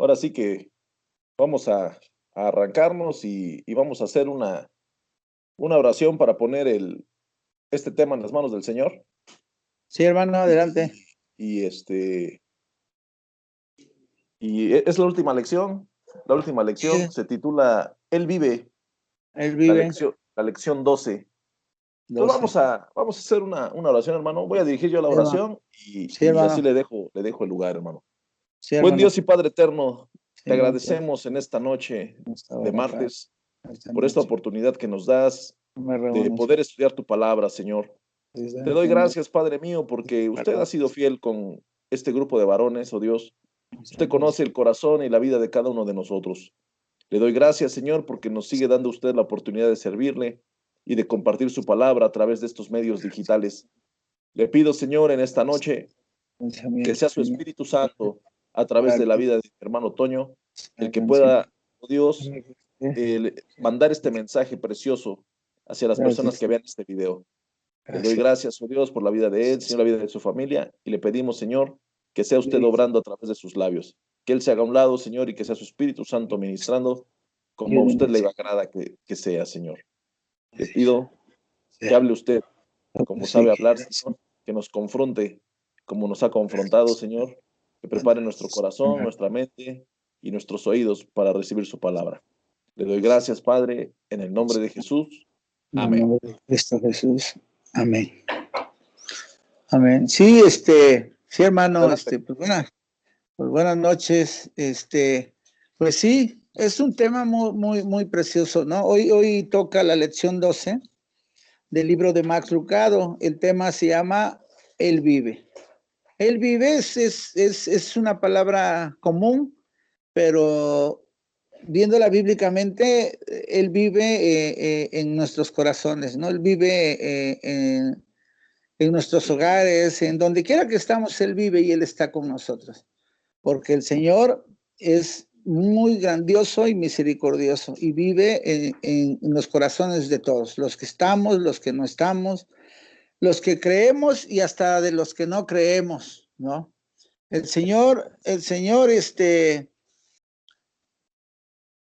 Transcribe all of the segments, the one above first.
ahora sí que vamos a arrancarnos y vamos a hacer una oración para poner este tema en las manos del Señor. Sí, hermano, adelante. Y es la última lección. La última lección Sí, se titula Él vive, Él vive. la lección 12. Entonces 12. vamos a hacer una oración, hermano. Voy a dirigir yo la Sí, hermano. oración Sí, y así hermano. le dejo el lugar, hermano. Sí, Buen hermano. Dios y Padre eterno, te Sí, gracias. agradecemos en esta noche Esta de hora, Padre. martes Esta por esta noche. oportunidad que nos das Me de reúnes. poder estudiar tu palabra, Señor. Te doy Señor. gracias, Padre mío, porque usted ha Perdón. sido fiel con este grupo de varones, oh Dios. Usted Muchas conoce gracias. el corazón y la vida de cada uno de nosotros. Le doy gracias, Señor, porque nos sigue dando usted la oportunidad de servirle y de compartir su palabra a través de estos medios digitales. Le pido, Señor, en esta noche que Pensamiento, sea su Señor. Espíritu Santo a través de la vida de mi hermano Toño, el que Atención. pueda, oh Dios, mandar este mensaje precioso hacia las personas Gracias. que vean este video. Le doy Gracias. gracias, oh Dios, por la vida de él, Señor, la vida de su familia, y le pedimos, Señor, que sea usted obrando a través de sus labios, que él se haga a un lado, Señor, y que sea su Espíritu Santo ministrando como a usted le agrada que sea, Señor. Le pido que hable usted como Sí, sabe hablar, Señor, que nos confronte como nos ha confrontado, Señor, que prepare nuestro corazón, nuestra mente y nuestros oídos para recibir su palabra. Le doy gracias, Padre, en el nombre de Jesús. en el Amén. nombre de Cristo Jesús. Amén. Amén. Sí, sí, hermano, Adelante. pues buenas noches. Pues sí, es un tema muy, muy, muy precioso, ¿no? Hoy toca la lección 12 del libro de Max Lucado. El tema se llama Él vive. Él vive es una palabra común, pero viéndola bíblicamente, Él vive en nuestros corazones, ¿no? Él vive en nuestros hogares, en donde quiera que estamos, Él vive y Él está con nosotros, porque el Señor es muy grandioso y misericordioso y vive en los corazones de todos, los que estamos, los que no estamos, los que creemos y hasta de los que no creemos, ¿no? El Señor,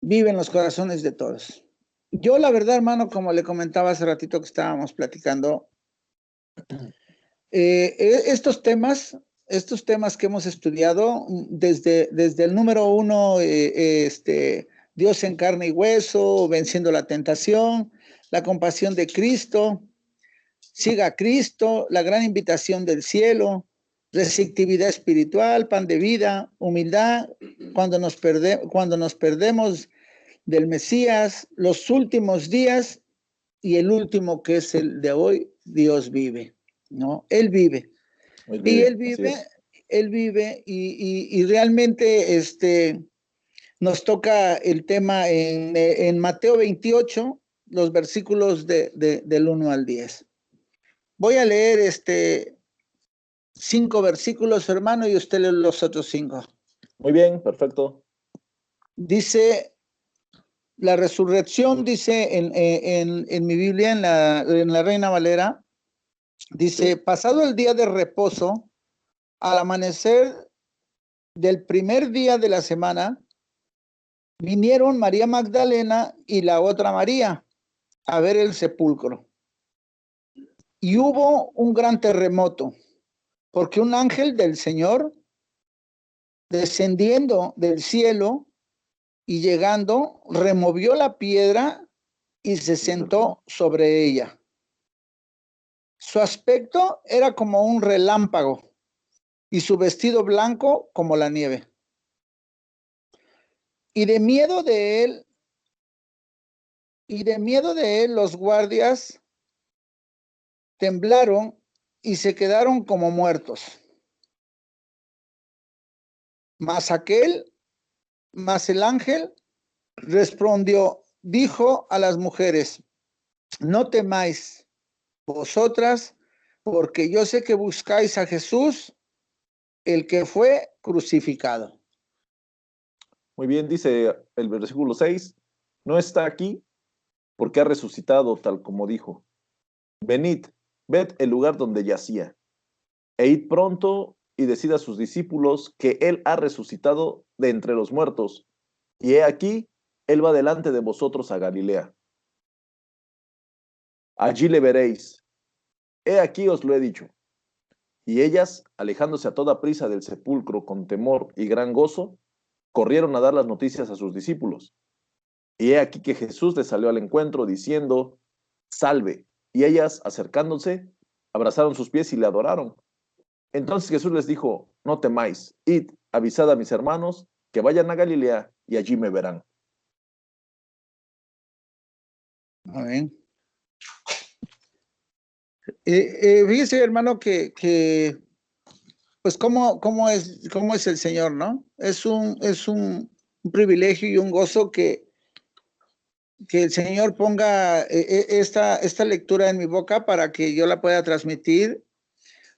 vive en los corazones de todos. Yo, la verdad, hermano, como le comentaba hace ratito que estábamos platicando, estos temas que hemos estudiado desde el número 1, Dios en carne y hueso, venciendo la tentación, la compasión de Cristo, siga a Cristo, la gran invitación del cielo, receptividad espiritual, pan de vida, humildad, cuando nos perdemos del Mesías, los últimos días y el último que es el de hoy, Dios vive, ¿no? Él vive. Él Y vive, así es. él vive y realmente nos toca el tema en Mateo 28, los versículos del 1 al 10. Voy a leer 5 versículos, hermano, y usted lee los otros 5. Muy bien, perfecto. Dice, la resurrección, dice en mi Biblia, en la Reina Valera, dice, Sí. pasado el día de reposo, al amanecer del primer día de la semana, vinieron María Magdalena y la otra María a ver el sepulcro. Y hubo un gran terremoto, porque un ángel del Señor, descendiendo del cielo y llegando, removió la piedra y se sentó sobre ella. Su aspecto era como un relámpago y su vestido blanco como la nieve. Y de miedo de él, los guardias temblaron y se quedaron como muertos. Mas el ángel respondió, dijo a las mujeres, no temáis vosotras, porque yo sé que buscáis a Jesús, el que fue crucificado. Muy bien, dice el versículo 6, no está aquí porque ha resucitado tal como dijo. Venid, ved el lugar donde yacía, e id pronto y decid a sus discípulos que Él ha resucitado de entre los muertos, y he aquí, Él va delante de vosotros a Galilea. Allí le veréis. He aquí os lo he dicho. Y ellas, alejándose a toda prisa del sepulcro con temor y gran gozo, corrieron a dar las noticias a sus discípulos. Y he aquí que Jesús les salió al encuentro diciendo, salve. Y ellas, acercándose, abrazaron sus pies y le adoraron. Entonces Jesús les dijo, no temáis, id, avisad a mis hermanos que vayan a Galilea y allí me verán. Amén. Fíjese, hermano, que pues cómo es el Señor, ¿no? Es un privilegio y un gozo que el Señor ponga esta lectura en mi boca para que yo la pueda transmitir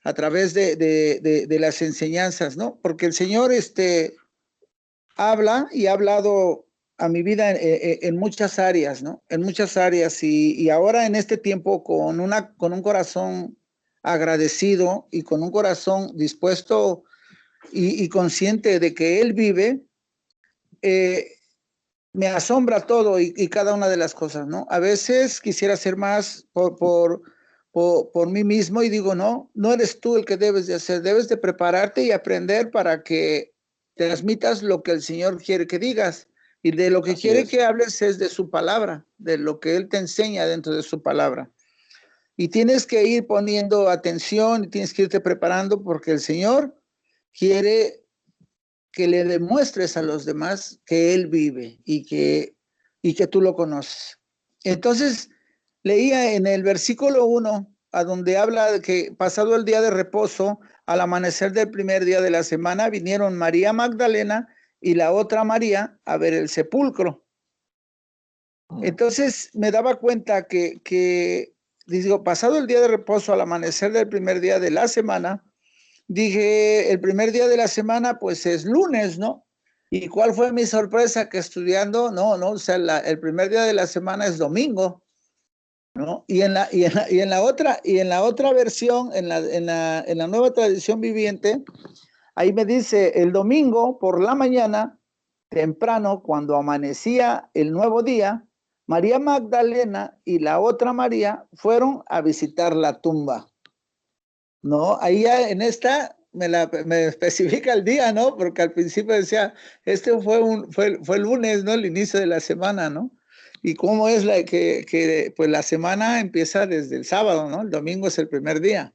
a través de las enseñanzas, ¿no? Porque el Señor habla y ha hablado a mi vida en muchas áreas, ¿no? En muchas áreas y ahora en este tiempo con un corazón agradecido y con un corazón dispuesto y consciente de que Él vive, me asombra todo y cada una de las cosas, ¿no? A veces quisiera hacer más por mí mismo y digo, no eres tú el que debes de hacer, debes de prepararte y aprender para que transmitas lo que el Señor quiere que digas. Y de lo que Así quiere es. que hables es de su palabra, de lo que Él te enseña dentro de su palabra. Y tienes que ir poniendo atención y tienes que irte preparando porque el Señor quiere que le demuestres a los demás que Él vive y que tú lo conoces. Entonces, leía en el versículo 1, a donde habla de que pasado el día de reposo, al amanecer del primer día de la semana, vinieron María Magdalena y la otra María a ver el sepulcro. Entonces me daba cuenta que digo, pasado el día de reposo, al amanecer del primer día de la semana, dije, el primer día de la semana, pues es lunes, ¿no? ¿Y cuál fue mi sorpresa? Que estudiando, no, o sea, el primer día de la semana es domingo, ¿no? Y en la otra versión, en la nueva tradición viviente, ahí me dice, el domingo por la mañana, temprano, cuando amanecía el nuevo día, María Magdalena y la otra María fueron a visitar la tumba. No, ahí ya en esta me especifica el día, ¿no? Porque al principio decía, fue el lunes, ¿no? El inicio de la semana, ¿no? Y cómo es pues la semana empieza desde el sábado, ¿no? El domingo es el primer día.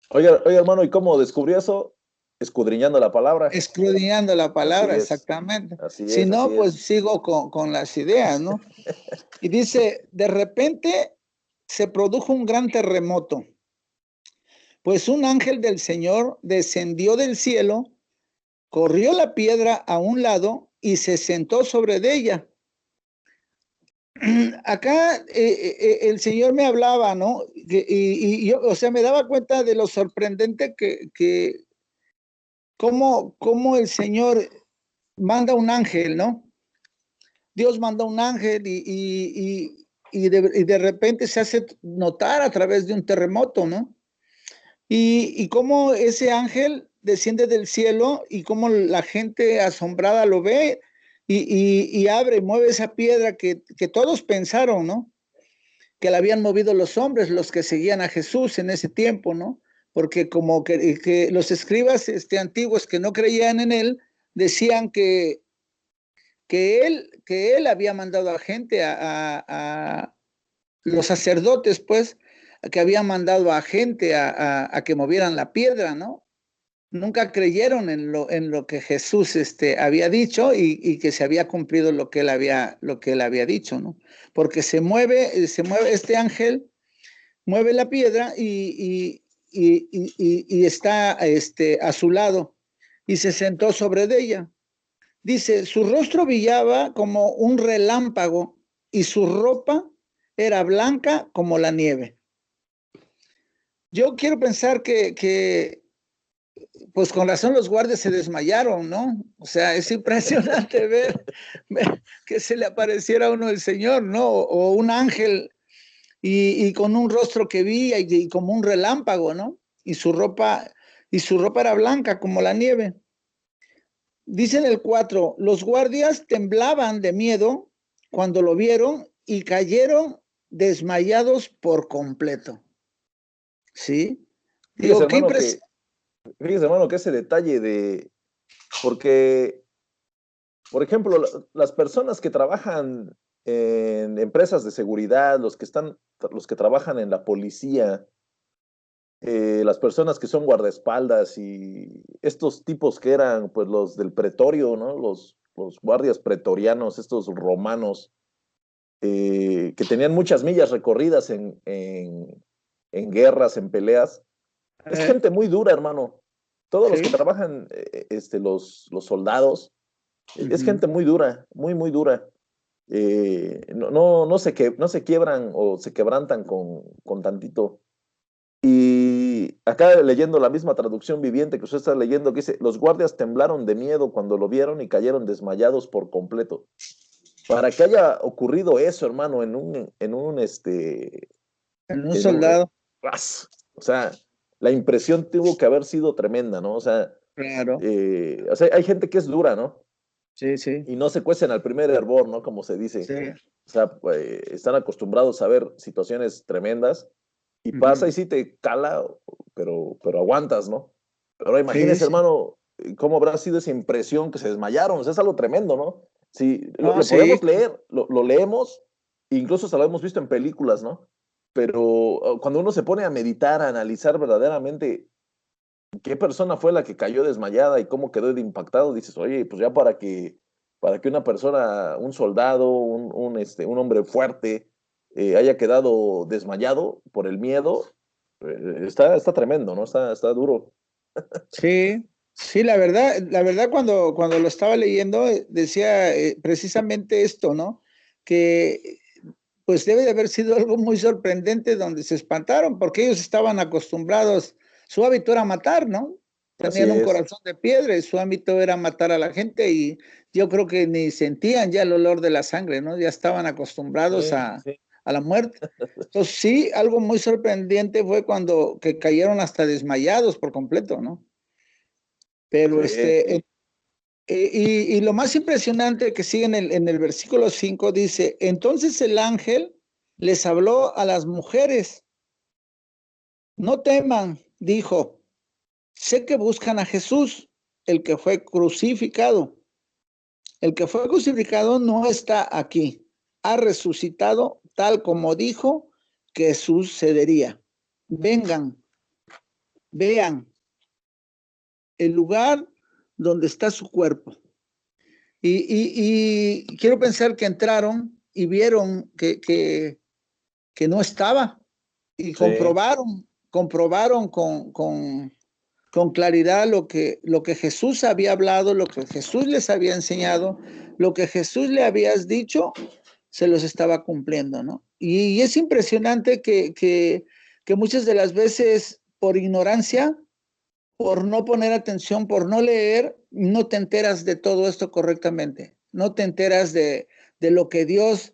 Oiga, hermano, ¿y cómo descubrí eso? Escudriñando la palabra. Escudriñando la Así palabra, es, exactamente. así Si es, no, así pues es. sigo con las ideas, ¿no? Y dice, de repente se produjo un gran terremoto, pues un ángel del Señor descendió del cielo, corrió la piedra a un lado y se sentó sobre ella. Acá el Señor me hablaba, ¿no? Y yo, o sea, me daba cuenta de lo sorprendente que cómo el Señor manda un ángel, ¿no? Dios manda un ángel y de repente se hace notar a través de un terremoto, ¿no? Y cómo ese ángel desciende del cielo y cómo la gente asombrada lo ve y abre, mueve esa piedra que todos pensaron, ¿no? Que la habían movido los hombres, los que seguían a Jesús en ese tiempo, ¿no? Porque como que los escribas antiguos que no creían en él, decían que él había mandado a gente, a los sacerdotes, pues, que habían mandado a gente a que movieran la piedra, ¿no? Nunca creyeron en lo que Jesús había dicho y que se había cumplido lo que él había dicho, ¿no? Porque se mueve este ángel, mueve la piedra y está a su lado y se sentó sobre ella. Dice, su rostro brillaba como un relámpago y su ropa era blanca como la nieve. Yo quiero pensar que pues con razón los guardias se desmayaron, ¿no? O sea, es impresionante ver que se le apareciera a uno el Señor, ¿no? O un ángel y con un rostro que vi y como un relámpago, ¿no? Y su ropa, y su ropa era blanca como la nieve. Dice en el 4, los guardias temblaban de miedo cuando lo vieron y cayeron desmayados por completo. ¿Sí? Fíjese, Digo, qué hermano, impresión. que ese detalle porque, por ejemplo, las personas que trabajan en empresas de seguridad, los que trabajan en la policía, las personas que son guardaespaldas y estos tipos que eran pues los del pretorio, ¿no? Los guardias pretorianos, estos romanos, que tenían muchas millas recorridas en guerras, en peleas. Es gente muy dura, hermano. Todos los Sí. que trabajan, los soldados, es gente muy dura, muy, muy dura. No se quiebran o se quebrantan con tantito. Y acá leyendo la misma traducción viviente que usted está leyendo, que dice, los guardias temblaron de miedo cuando lo vieron y cayeron desmayados por completo. Para que haya ocurrido eso, hermano, En un en un, soldado. o sea, la impresión tuvo que haber sido tremenda, ¿no? Claro. O sea, hay gente que es dura, ¿no? Sí, sí. Y no se cuecen al primer hervor, ¿no? Como se dice. Sí. O sea, están acostumbrados a ver situaciones tremendas y pasa y sí te cala, pero aguantas, ¿no? Pero ahora Sí, imagínese, sí. hermano, cómo habrá sido esa impresión que se desmayaron. O sea, es algo tremendo, ¿no? Sí, No, lo sí. podemos leer, lo leemos, incluso hasta lo hemos visto en películas, ¿no? Pero cuando uno se pone a meditar, a analizar verdaderamente qué persona fue la que cayó desmayada y cómo quedó de impactado, dices, oye, pues ya para que una persona, un soldado, un hombre fuerte, haya quedado desmayado por el miedo, está tremendo, ¿no? Está duro. Sí, sí, la verdad cuando lo estaba leyendo decía precisamente esto, ¿no? Que pues debe de haber sido algo muy sorprendente donde se espantaron porque ellos estaban acostumbrados, su hábito era matar, ¿no? Así Tenían un es. corazón de piedra y su hábito era matar a la gente y yo creo que ni sentían ya el olor de la sangre, ¿no? Ya estaban acostumbrados Sí, sí. a la muerte. Entonces sí, algo muy sorprendente fue cuando que cayeron hasta desmayados por completo, ¿no? Pero Sí, sí. y lo más impresionante que sigue en el versículo 5 dice, entonces el ángel les habló a las mujeres, no teman, dijo, sé que buscan a Jesús, el que fue crucificado. El que fue crucificado no está aquí, ha resucitado tal como dijo que sucedería. Vengan, vean el lugar donde está su cuerpo. Y quiero pensar que entraron y vieron que no estaba y Sí, comprobaron con claridad lo que Jesús había hablado, lo que Jesús les había enseñado, lo que Jesús le había dicho, se los estaba cumpliendo, ¿no? Y es impresionante que muchas de las veces por ignorancia, por no poner atención, por no leer, no te enteras de todo esto correctamente, no te enteras de lo que Dios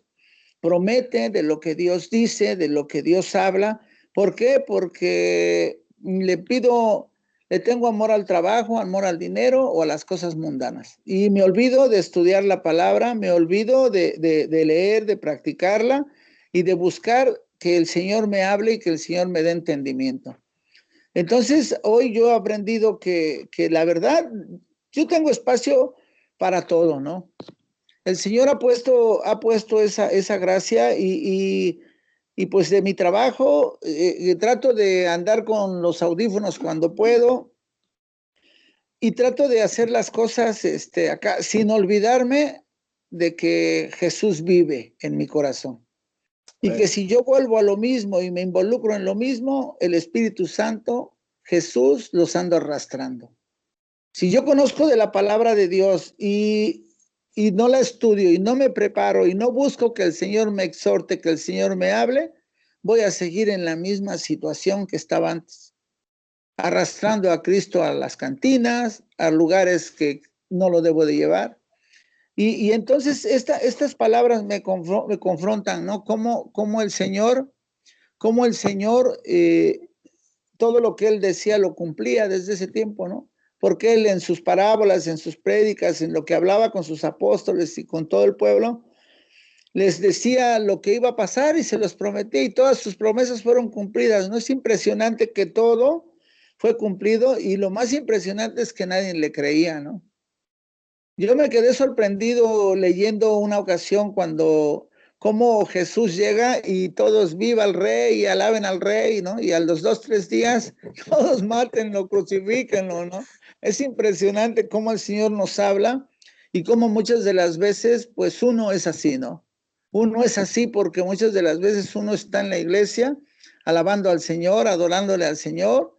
promete, de lo que Dios dice, de lo que Dios habla. ¿Por qué? Porque le tengo amor al trabajo, amor al dinero o a las cosas mundanas. Y me olvido de estudiar la palabra, me olvido de leer, de practicarla y de buscar que el Señor me hable y que el Señor me dé entendimiento. Entonces, hoy yo he aprendido que la verdad, yo tengo espacio para todo, ¿no? El Señor ha puesto esa gracia y pues de mi trabajo trato de andar con los audífonos cuando puedo y trato de hacer las cosas acá sin olvidarme de que Jesús vive en mi corazón. Y que si yo vuelvo a lo mismo y me involucro en lo mismo, el Espíritu Santo, Jesús, los ando arrastrando. Si yo conozco de la palabra de Dios y no la estudio y no me preparo y no busco que el Señor me exhorte, que el Señor me hable, voy a seguir en la misma situación que estaba antes, arrastrando a Cristo a las cantinas, a lugares que no lo debo de llevar. Y entonces estas palabras me confrontan, ¿no? Cómo el Señor todo lo que él decía lo cumplía desde ese tiempo, ¿no? Porque él en sus parábolas, en sus prédicas, en lo que hablaba con sus apóstoles y con todo el pueblo, les decía lo que iba a pasar y se los prometía y todas sus promesas fueron cumplidas. ¿No es impresionante que todo fue cumplido? Y lo más impresionante es que nadie le creía, ¿no? Yo me quedé sorprendido leyendo una ocasión cuando cómo Jesús llega y todos viva el rey y alaben al rey, ¿no? Y a los 2, 3 días todos mátenlo, crucifíquenlo, ¿no? Es impresionante cómo el Señor nos habla y cómo muchas de las veces, pues uno es así, ¿no? Uno es así porque muchas de las veces uno está en la iglesia alabando al Señor, adorándole al Señor,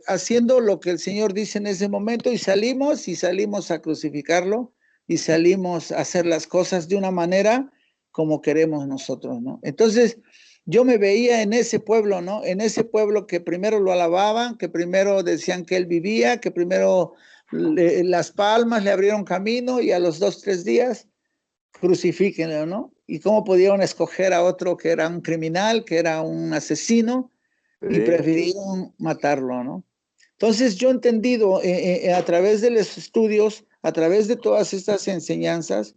haciendo lo que el Señor dice en ese momento y salimos a crucificarlo y salimos a hacer las cosas de una manera como queremos nosotros, ¿no? Entonces, yo me veía en ese pueblo, ¿no? En ese pueblo que primero lo alababan, que primero decían que él vivía, que primero las palmas le abrieron camino y a los 2, 3 días crucifíquenlo, ¿no? Y cómo pudieron escoger a otro que era un criminal, que era un asesino, y prefirieron matarlo, ¿no? Entonces yo he entendido a través de los estudios, a través de todas estas enseñanzas,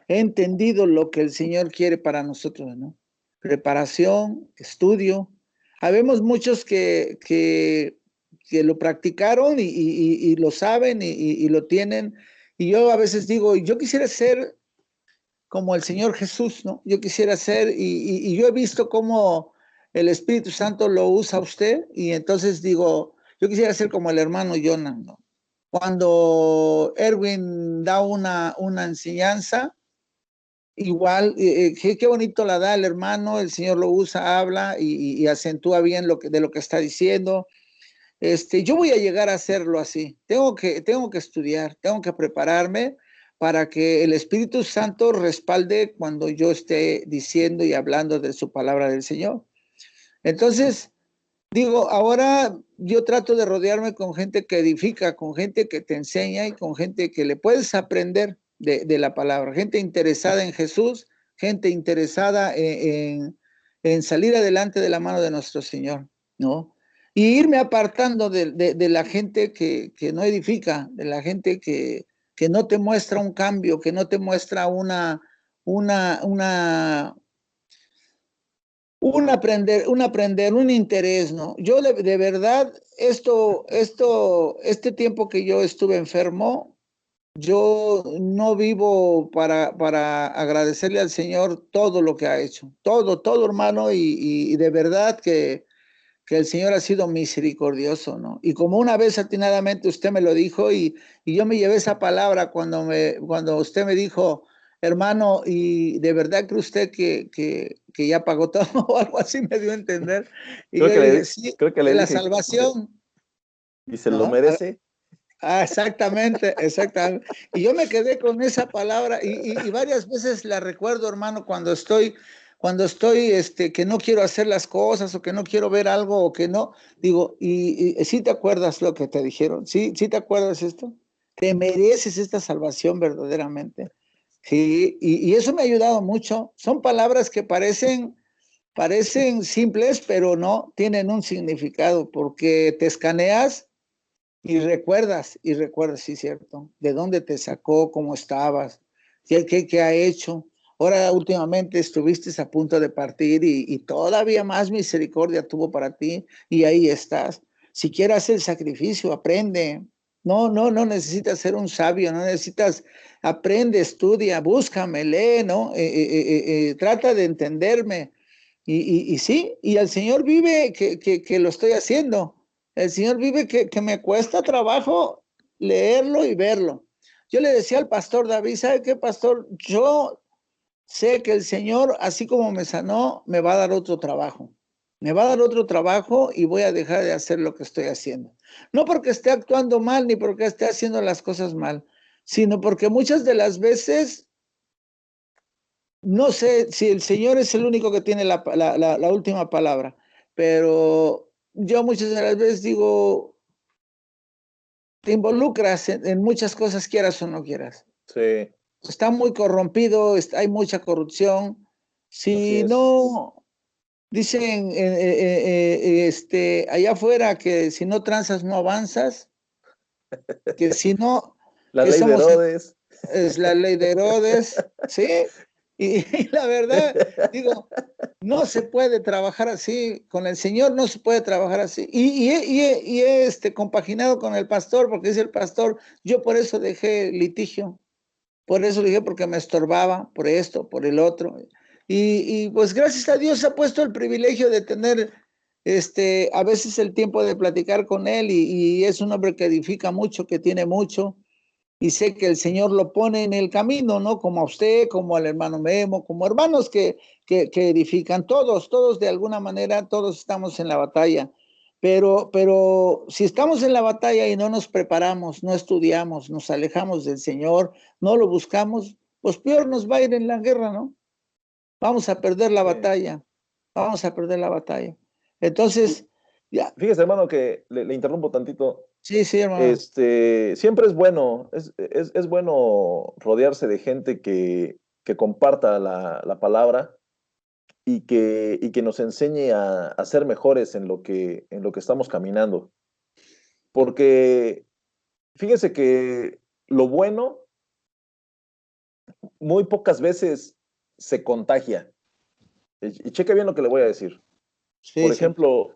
he entendido lo que el Señor quiere para nosotros, ¿no? Preparación, estudio. Habemos muchos que lo practicaron y lo saben y lo tienen. Y yo a veces digo, yo quisiera ser como el Señor Jesús, ¿no? Yo quisiera ser, y yo he visto cómo el Espíritu Santo lo usa a usted, y entonces digo, yo quisiera ser como el hermano Jonah, ¿no? Cuando Erwin da una enseñanza, igual, qué bonito la da el hermano, el Señor lo usa, habla y acentúa bien de lo que está diciendo. Yo voy a llegar a hacerlo así. Tengo que estudiar, tengo que prepararme para que el Espíritu Santo respalde cuando yo esté diciendo y hablando de su palabra del Señor. Entonces, digo, ahora yo trato de rodearme con gente que edifica, con gente que te enseña y con gente que le puedes aprender de la palabra, gente interesada en Jesús, gente interesada en salir adelante de la mano de nuestro Señor, ¿no? Y irme apartando de la gente que no edifica, de la gente que no te muestra un cambio, que no te muestra una un interés, ¿no? Yo de verdad, este tiempo que yo estuve enfermo, yo no vivo para agradecerle al Señor todo lo que ha hecho, todo, hermano, y de verdad que el Señor ha sido misericordioso, ¿no? Y como una vez atinadamente usted me lo dijo y yo me llevé esa palabra cuando usted me dijo, hermano, y de verdad cree usted que ya pagó todo o algo así me dio a entender. Y yo dije, sí, creo que que le la dije, salvación, y se lo ¿no? merece. Exactamente. Y yo me quedé con esa palabra y varias veces la recuerdo, hermano, cuando estoy, que no quiero hacer las cosas o que no quiero ver algo o que no, digo, y ¿sí te acuerdas lo que te dijeron? ¿Sí te acuerdas esto? Te mereces esta salvación verdaderamente. Sí, y eso me ha ayudado mucho. Son palabras que parecen simples, pero no, tienen un significado porque te escaneas y recuerdas, sí, cierto, de dónde te sacó, cómo estabas, qué ha hecho. Ahora últimamente estuviste a punto de partir y todavía más misericordia tuvo para ti y ahí estás. Si quieres el sacrificio, aprende. No necesitas ser un sabio, no necesitas, aprende, estudia, búscame, lee, ¿no? Trata de entenderme. Y sí, y el Señor vive que lo estoy haciendo. El Señor vive que me cuesta trabajo leerlo y verlo. Yo le decía al pastor David, ¿sabe qué, pastor? Yo sé que el Señor, así como me sanó, me va a dar otro trabajo. Me va a dar otro trabajo y voy a dejar de hacer lo que estoy haciendo. No porque esté actuando mal ni porque esté haciendo las cosas mal, sino porque muchas de las veces, no sé si el Señor es el único que tiene la última palabra, pero yo muchas de las veces digo, te involucras en muchas cosas, quieras o no quieras. Sí. Está muy corrompido, hay mucha corrupción. Así Si es. no, Dicen allá afuera que si no tranzas no avanzas, que si no, La que ley de somos, Herodes. es la ley de Herodes, ¿sí? Y la verdad, digo, no se puede trabajar así, con el Señor no se puede trabajar así. Y he compaginado con el pastor, porque dice el pastor, yo por eso dejé litigio, por eso dije, porque me estorbaba, por esto, por el otro. Y pues gracias a Dios se ha puesto el privilegio de tener a veces el tiempo de platicar con él y es un hombre que edifica mucho, que tiene mucho y sé que el Señor lo pone en el camino, ¿no? Como a usted, como al hermano Memo, como hermanos que edifican, todos de alguna manera, todos estamos en la batalla. Pero si estamos en la batalla y no nos preparamos, no estudiamos, nos alejamos del Señor, no lo buscamos, pues peor nos va a ir en la guerra, ¿no? Vamos a perder la batalla, vamos a perder la batalla. Entonces, ya. Fíjese, hermano, que le interrumpo tantito. Sí, sí, hermano. Siempre es bueno, es bueno rodearse de gente que comparta la palabra y que nos enseñe a ser mejores en lo que estamos caminando. Porque fíjese que lo bueno muy pocas veces se contagia. Y cheque bien lo que le voy a decir. Sí, Por sí. ejemplo,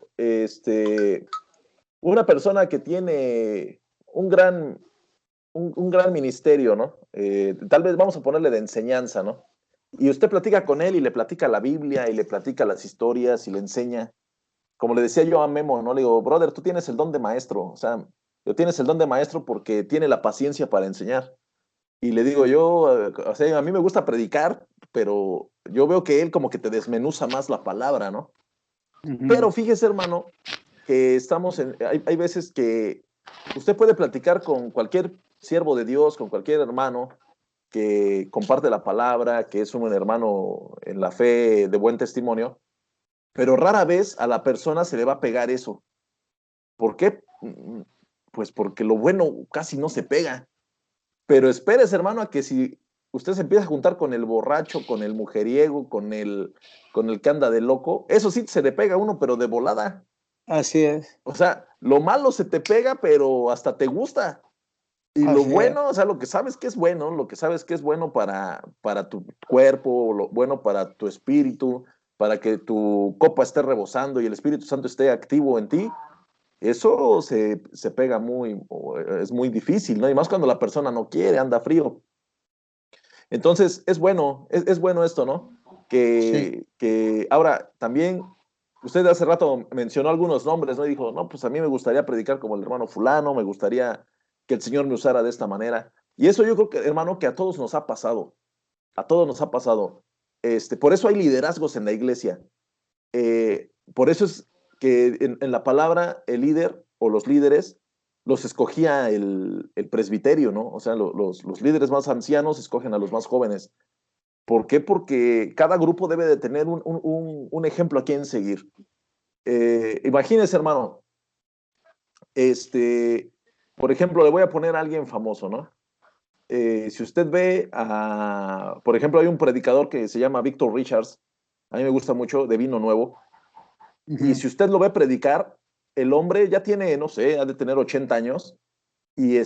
una persona que tiene un gran, un gran ministerio, ¿no? Tal vez vamos a ponerle de enseñanza, ¿no? Y usted platica con él y le platica la Biblia y le platica las historias y le enseña. Como le decía yo a Memo, ¿no? Le digo, brother, tú tienes el don de maestro. O sea, tú tienes el don de maestro porque tiene la paciencia para enseñar. Y le digo yo, o sea, a mí me gusta predicar, pero yo veo que él como que te desmenuza más la palabra, ¿no? Uh-huh. Pero fíjese, hermano, que hay veces que usted puede platicar con cualquier siervo de Dios, con cualquier hermano que comparte la palabra, que es un hermano en la fe de buen testimonio, pero rara vez a la persona se le va a pegar eso. ¿Por qué? Pues porque lo bueno casi no se pega. Pero espérese, hermano, a que si usted se empieza a juntar con el borracho, con el mujeriego, con el que anda de loco, eso sí se le pega a uno, pero de volada. Así es, O sea, lo malo se te pega, pero hasta te gusta. Y lo así es. bueno, o sea, lo que sabes que es bueno, lo que sabes que es bueno para tu cuerpo, lo bueno para tu espíritu, para que tu copa esté rebosando y el Espíritu Santo esté activo en ti, eso se pega es muy difícil, ¿no? Y más cuando la persona no quiere, anda frío. Entonces, es bueno esto, ¿no? Sí. Que ahora también, usted hace rato mencionó algunos nombres, ¿no? Y dijo, no, pues a mí me gustaría predicar como el hermano fulano, me gustaría que el Señor me usara de esta manera. Y eso yo creo que, hermano, que a todos nos ha pasado, a todos nos ha pasado. Por eso hay liderazgos en la iglesia. Por eso es que en la palabra el líder o los líderes los escogía el presbiterio, ¿no? O sea, los líderes más ancianos escogen a los más jóvenes. ¿Por qué? Porque cada grupo debe de tener un ejemplo a quien seguir. Imagínese, hermano, este, por ejemplo, le voy a poner a alguien famoso, ¿no? Si usted ve por ejemplo, hay un predicador que se llama Victor Richards, a mí me gusta mucho, de Vino Nuevo, y Uh-huh. si usted lo ve predicar, el hombre ya tiene, no sé, ha de tener 80 años, y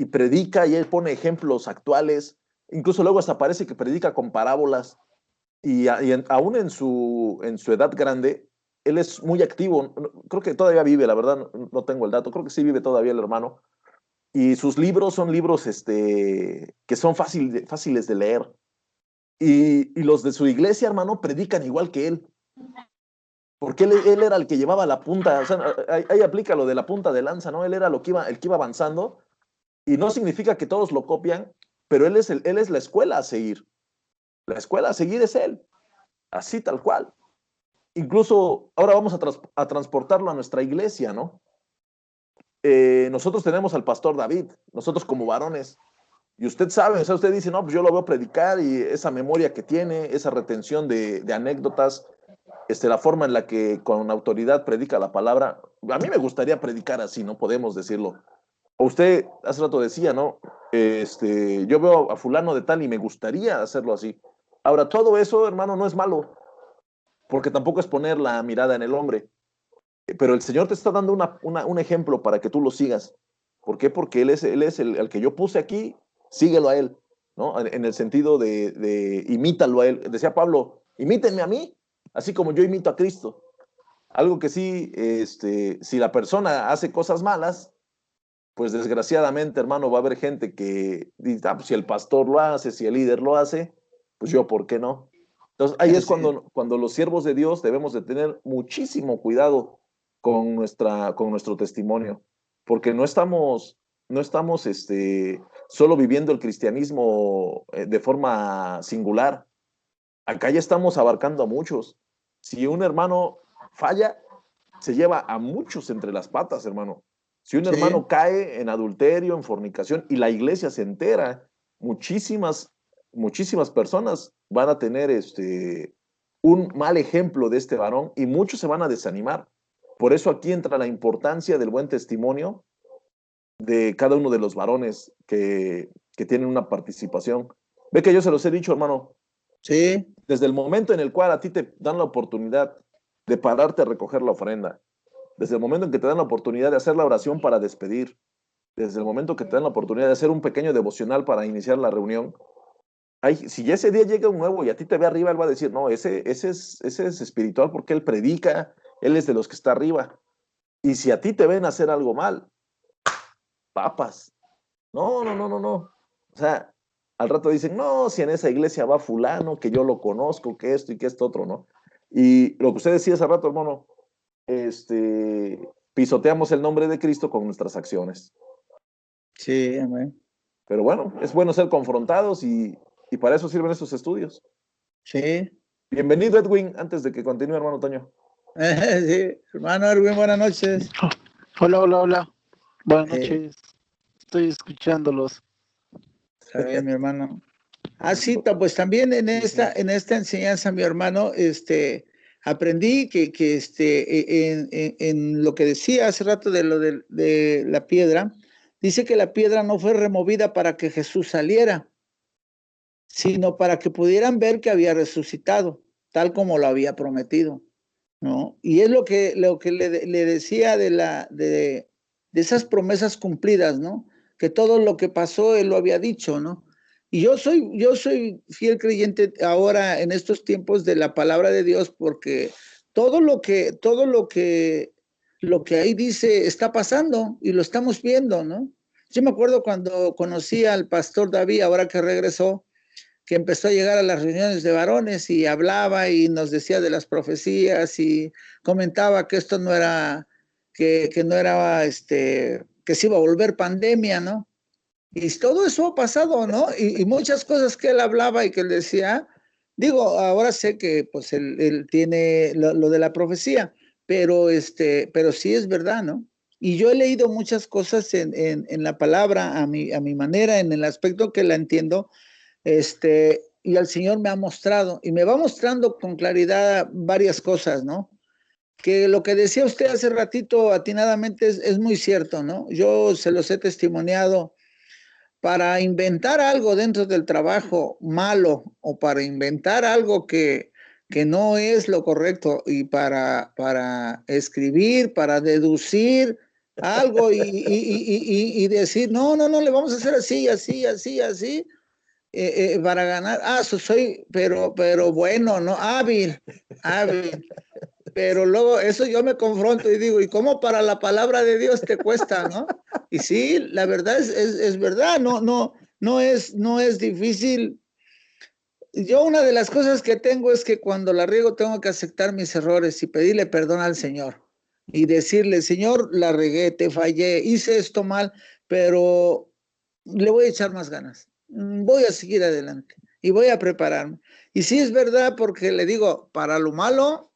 predica y él pone ejemplos actuales, incluso luego hasta parece que predica con parábolas, aún en su edad grande, él es muy activo, creo que todavía vive, la verdad no tengo el dato, creo que sí vive todavía el hermano, y sus libros son libros que son fáciles de leer, y los de su iglesia, hermano, predican igual que él. Porque él era el que llevaba la punta, o sea, ahí aplica lo de la punta de lanza, ¿no? Él era el que iba avanzando, y no significa que todos lo copian, pero él es la escuela a seguir. La escuela a seguir es él, así tal cual. Incluso ahora vamos a transportarlo a nuestra iglesia, ¿no? Nosotros tenemos al pastor David, nosotros como varones, y usted sabe, o sea, usted dice, no, pues yo lo veo predicar y esa memoria que tiene, esa retención de anécdotas, la forma en la que con autoridad predica la palabra, a mí me gustaría predicar así, ¿no? Podemos decirlo. O usted hace rato decía, ¿no? Yo veo a fulano de tal y me gustaría hacerlo así. Ahora, todo eso, hermano, no es malo. porque tampoco es poner la mirada en el hombre. Pero el Señor te está dando un ejemplo para que tú lo sigas. ¿Por qué? Porque Él es el que yo puse aquí, síguelo a Él, ¿no? En el sentido de imítalo a Él. Decía Pablo, imítenme a mí, así como yo imito a Cristo. Algo que sí, si la persona hace cosas malas, pues desgraciadamente, hermano, va a haber gente que dice, pues si el pastor lo hace, si el líder lo hace, pues yo, ¿por qué no? Entonces, ahí es Sí, cuando los siervos de Dios debemos de tener muchísimo cuidado con nuestro testimonio, porque no estamos solo viviendo el cristianismo de forma singular. Acá ya estamos abarcando a muchos. Si un hermano falla, se lleva a muchos entre las patas, hermano. Si un sí, hermano cae en adulterio, en fornicación, y la iglesia se entera, muchísimas personas van a tener un mal ejemplo de este varón y muchos se van a desanimar. Por eso aquí entra la importancia del buen testimonio de cada uno de los varones que tienen una participación. Ve que yo se los he dicho, hermano, sí, desde el momento en el cual a ti te dan la oportunidad de pararte a recoger la ofrenda, desde el momento en que te dan la oportunidad de hacer la oración para despedir, desde el momento que te dan la oportunidad de hacer un pequeño devocional para iniciar la reunión, si ese día llega un nuevo y a ti te ve arriba, él va a decir, no, ese es espiritual porque él predica, él es de los que está arriba. Y si a ti te ven hacer algo mal, papas. No, no, no, no, no. O sea, al rato dicen, no, si en esa iglesia va fulano, que yo lo conozco, que esto y que esto otro, ¿no? Y lo que usted decía hace rato, hermano, pisoteamos el nombre de Cristo con nuestras acciones. sí, amén. Pero bueno, es bueno ser confrontados y para eso sirven estos estudios. Sí. Bienvenido, Edwin, antes de que continúe, hermano Toño. Sí, hermano Erwin, buenas noches. Hola, hola, hola. Buenas Eh, noches. Estoy escuchándolos. Está bien, mi hermano. Ah, sí, pues también en esta enseñanza, mi hermano, aprendí en lo que decía hace rato de lo de la piedra, dice que la piedra no fue removida para que Jesús saliera, sino para que pudieran ver que había resucitado, tal como lo había prometido, ¿no? Y es lo que le decía de esas promesas cumplidas, ¿no? Que todo lo que pasó, él lo había dicho, ¿no? Y yo soy fiel creyente ahora en estos tiempos de la palabra de Dios, porque todo lo que ahí dice está pasando y lo estamos viendo, ¿no? Yo me acuerdo cuando conocí al pastor David, ahora que regresó, que empezó a llegar a las reuniones de varones y hablaba y nos decía de las profecías y comentaba que esto no era, que no era, que se iba a volver pandemia, ¿no? Y todo eso ha pasado, ¿no? Y muchas cosas que él hablaba y que él decía, digo, ahora sé que pues él tiene lo de la profecía, pero sí es verdad, ¿no? Y yo he leído muchas cosas en la palabra a mi manera, en el aspecto que la entiendo, y el Señor me ha mostrado, y me va mostrando con claridad varias cosas, ¿no? Que lo que decía usted hace ratito atinadamente es muy cierto, ¿no? Yo se los he testimoniado para inventar algo dentro del trabajo malo o para inventar algo que no es lo correcto y para escribir, para deducir algo y decir, no, no, no, le vamos a hacer así, así, así, así para ganar. Pero bueno, ¿no? Hábil. Pero luego eso yo me confronto y digo, ¿y cómo para la palabra de Dios te cuesta, no? Y sí, la verdad es verdad, no es difícil. Yo una de las cosas que tengo es que cuando la riego tengo que aceptar mis errores y pedirle perdón al Señor y decirle, Señor, la regué, te fallé, hice esto mal, pero le voy a echar más ganas, voy a seguir adelante y voy a prepararme. Y sí es verdad porque le digo, para lo malo,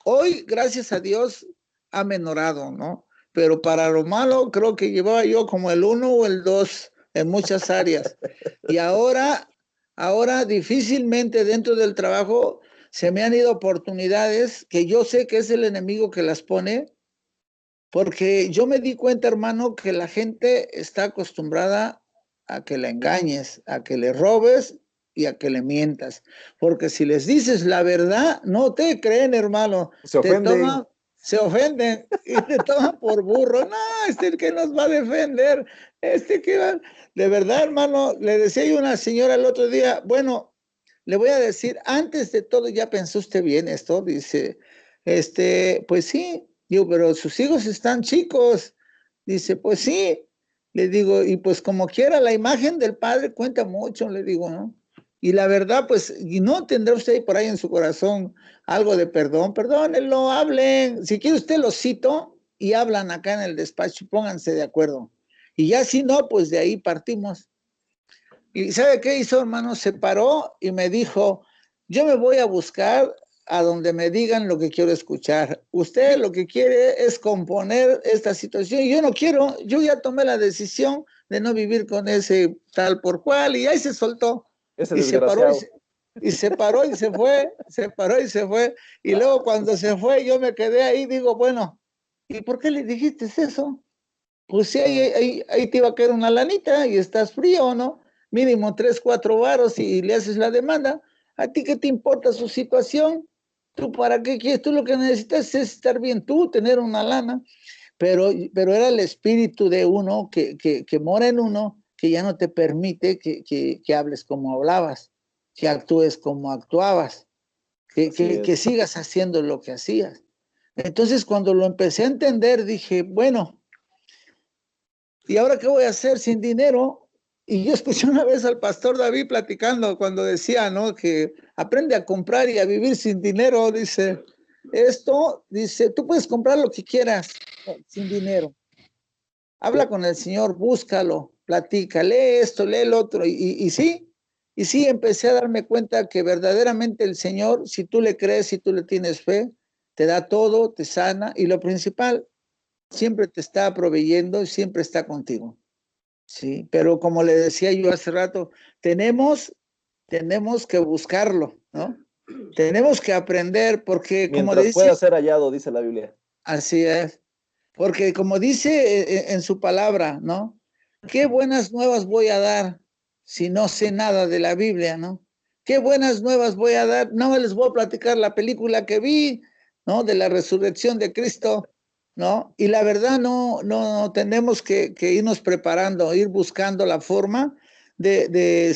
hoy, gracias a Dios, ha menorado, ¿no? Pero para lo malo, creo que llevaba yo como el 1 o el 2 en muchas áreas. Y ahora difícilmente dentro del trabajo se me han ido oportunidades que yo sé que es el enemigo que las pone, porque yo me di cuenta, hermano, que la gente está acostumbrada a que la engañes, a que le robes y a que le mientas. Porque si les dices la verdad, no te creen, hermano. Se ofenden. Se ofenden y te toman por burro. No, el que nos va a defender, que va. De verdad, hermano, le decía yo a una señora el otro día, bueno, le voy a decir, antes de todo, ¿ya pensó usted bien esto? Dice, pues sí. Digo, pero sus hijos están chicos. Dice, pues sí. Le digo, y pues como quiera, la imagen del padre cuenta mucho, le digo, ¿no? Y la verdad, pues, y no tendrá usted por ahí en su corazón algo de perdón, perdónenlo, hablen. Si quiere usted lo cito y hablan acá en el despacho, pónganse de acuerdo. Y ya si no, pues de ahí partimos. ¿Y sabe qué hizo, hermano? Se paró y me dijo, yo me voy a buscar a donde me digan lo que quiero escuchar. Usted lo que quiere es componer esta situación. Yo no quiero, yo ya tomé la decisión de no vivir con ese tal por cual y ahí se soltó. Ese Y se paró desgraciado. y se paró y se fue, se paró y se fue. Y luego cuando se fue yo me quedé ahí, digo, bueno, ¿y por qué le dijiste eso? Pues sí, ahí te iba a caer una lanita y estás frío, ¿no? Mínimo 3, 4 varos y le haces la demanda. ¿A ti qué te importa su situación? ¿Tú para qué quieres? Tú lo que necesitas es estar bien tú, tener una lana. Pero era el espíritu de uno que mora en uno, que ya no te permite que hables como hablabas, que actúes como actuabas, que sigas haciendo lo que hacías. Entonces, cuando lo empecé a entender, dije, bueno, ¿y ahora qué voy a hacer sin dinero? Y yo escuché una vez al pastor David platicando cuando decía, ¿no? Que aprende a comprar y a vivir sin dinero. Dice, dice, tú puedes comprar lo que quieras sin dinero. Habla con el Señor, búscalo, platica, lee esto, lee el otro. Y sí, empecé a darme cuenta que verdaderamente el Señor, si tú le crees, si tú le tienes fe, te da todo, te sana y lo principal, siempre te está proveyendo y siempre está contigo. Sí, pero como le decía yo hace rato, tenemos que buscarlo, ¿no? Tenemos que aprender porque como Mientras dice, pueda ser hallado, dice la Biblia. así es, porque como dice en su palabra, ¿no? ¿Qué buenas nuevas voy a dar si no sé nada de la Biblia, ¿no? ¿Qué buenas nuevas voy a dar? No les voy a platicar la película que vi, ¿no? De la resurrección de Cristo, ¿no? Y la verdad no tenemos que irnos preparando, ir buscando la forma de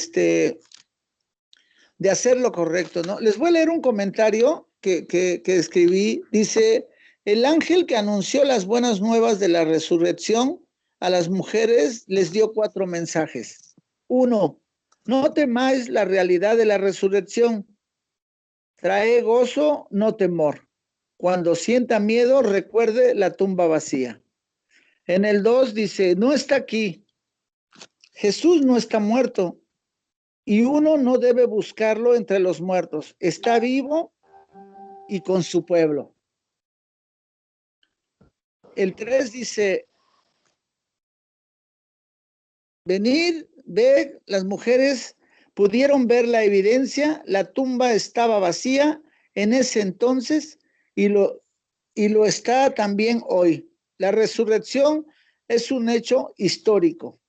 hacer lo correcto, ¿no? Les voy a leer un comentario que escribí. Dice, el ángel que anunció las buenas nuevas de la resurrección a las mujeres les dio 4 mensajes. 1, no temáis la realidad de la resurrección. Trae gozo, no temor. Cuando sienta miedo, recuerde la tumba vacía. En el 2 dice, no está aquí. Jesús no está muerto y uno no debe buscarlo entre los muertos. Está vivo y con su pueblo. El 3 dice, venir, ver, las mujeres pudieron ver la evidencia, la tumba estaba vacía en ese entonces y lo está también hoy. La resurrección es un hecho histórico.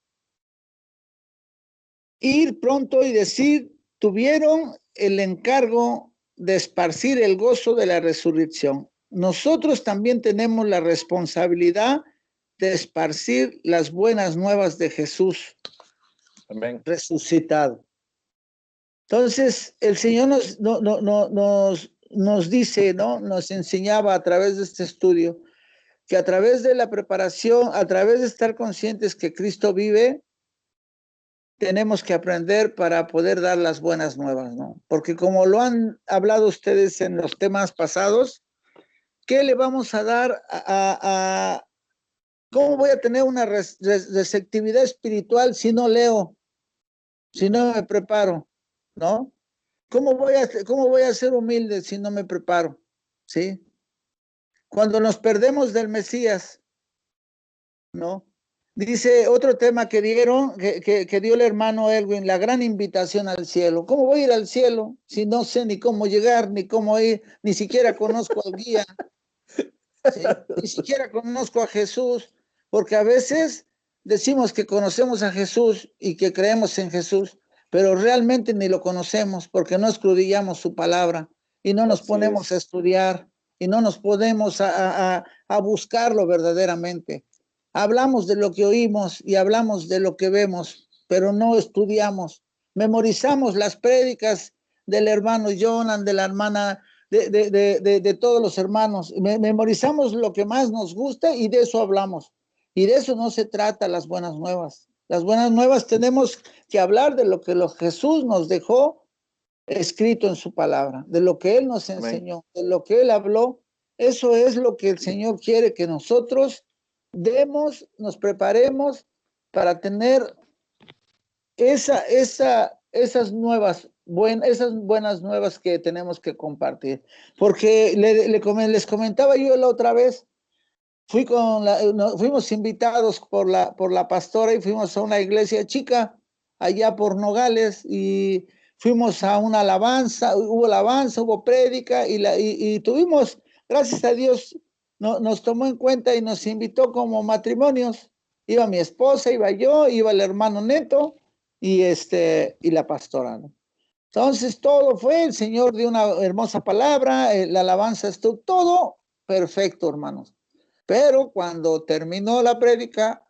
Ir pronto y decir, tuvieron el encargo de esparcir el gozo de la resurrección. Nosotros también tenemos la responsabilidad de esparcir las buenas nuevas de Jesús. Amén. Resucitado. Entonces, el Señor nos dice, ¿no? Nos enseñaba a través de este estudio que a través de la preparación, a través de estar conscientes que Cristo vive, tenemos que aprender para poder dar las buenas nuevas, ¿no? Porque como lo han hablado ustedes en los temas pasados, ¿qué le vamos a dar cómo voy a tener una receptividad espiritual si no leo, si no me preparo, ¿no? ¿Cómo voy a ser humilde si no me preparo? ¿Sí? Cuando nos perdemos del Mesías, ¿no? Dice otro tema que dieron, que dio el hermano Elwin, la gran invitación al cielo. ¿Cómo voy a ir al cielo si no sé ni cómo llegar, ni cómo ir, ni siquiera conozco al guía, ¿sí? Ni siquiera conozco a Jesús? Porque a veces decimos que conocemos a Jesús y que creemos en Jesús, pero realmente ni lo conocemos porque no escudriñamos su palabra y no nos ponemos a estudiar y no nos ponemos a buscarlo verdaderamente. Hablamos de lo que oímos y hablamos de lo que vemos, pero no estudiamos. Memorizamos las prédicas del hermano Jonan, de la hermana, de todos los hermanos. Memorizamos lo que más nos gusta y de eso hablamos. Y de eso no se trata las buenas nuevas. Las buenas nuevas tenemos que hablar de lo que Jesús nos dejó escrito en su palabra, de lo que Él nos enseñó, de lo que Él habló. Eso es lo que el Señor quiere que nosotros demos, nos preparemos para tener esas buenas nuevas que tenemos que compartir. Porque les comentaba yo la otra vez, fuimos invitados por la pastora y fuimos a una iglesia chica allá por Nogales y fuimos a una alabanza, hubo prédica y tuvimos, gracias a Dios, nos tomó en cuenta y nos invitó como matrimonios. Iba mi esposa, iba yo, iba el hermano Neto y la pastora, ¿no? Entonces todo fue, el Señor dio una hermosa palabra, la alabanza estuvo todo perfecto, hermanos. Pero cuando terminó la prédica,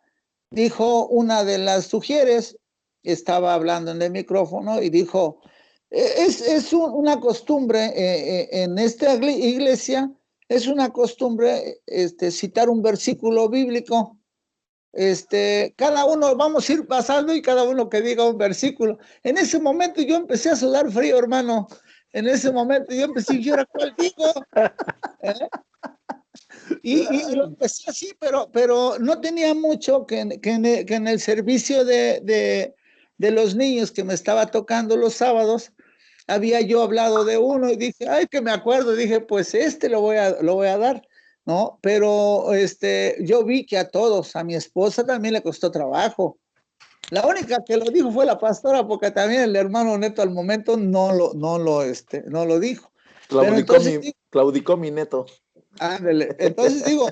dijo una de las sugieres, estaba hablando en el micrófono y dijo, es una costumbre en esta iglesia, es una costumbre citar un versículo bíblico. Cada uno vamos a ir pasando y cada uno que diga un versículo. En ese momento yo empecé a sudar frío, hermano. En ese momento yo empecé, ¿y ahora cuál digo? ¿Eh? Y lo empecé así, pero no tenía mucho que en el servicio de los niños que me estaba tocando los sábados, había yo hablado de uno y dije, ay, que me acuerdo, dije, pues lo voy a dar, ¿no? Pero yo vi que a todos, a mi esposa también le costó trabajo. La única que lo dijo fue la pastora, porque también el hermano Neto al momento no lo dijo. Claudicó mi Neto. Ándale. Entonces digo,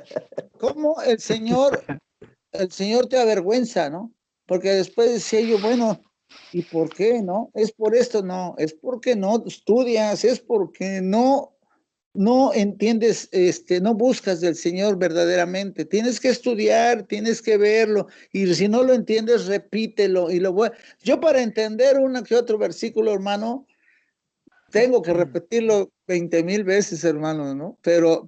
¿cómo el Señor te avergüenza, ¿no? Porque después decía yo, bueno, ¿y por qué, no? Es por esto, no, es porque no estudias, es porque no entiendes, no buscas del Señor verdaderamente. Tienes que estudiar, tienes que verlo, y si no lo entiendes, repítelo. Yo para entender uno que otro versículo, hermano, tengo que repetirlo 20,000 veces, hermano, ¿no? Pero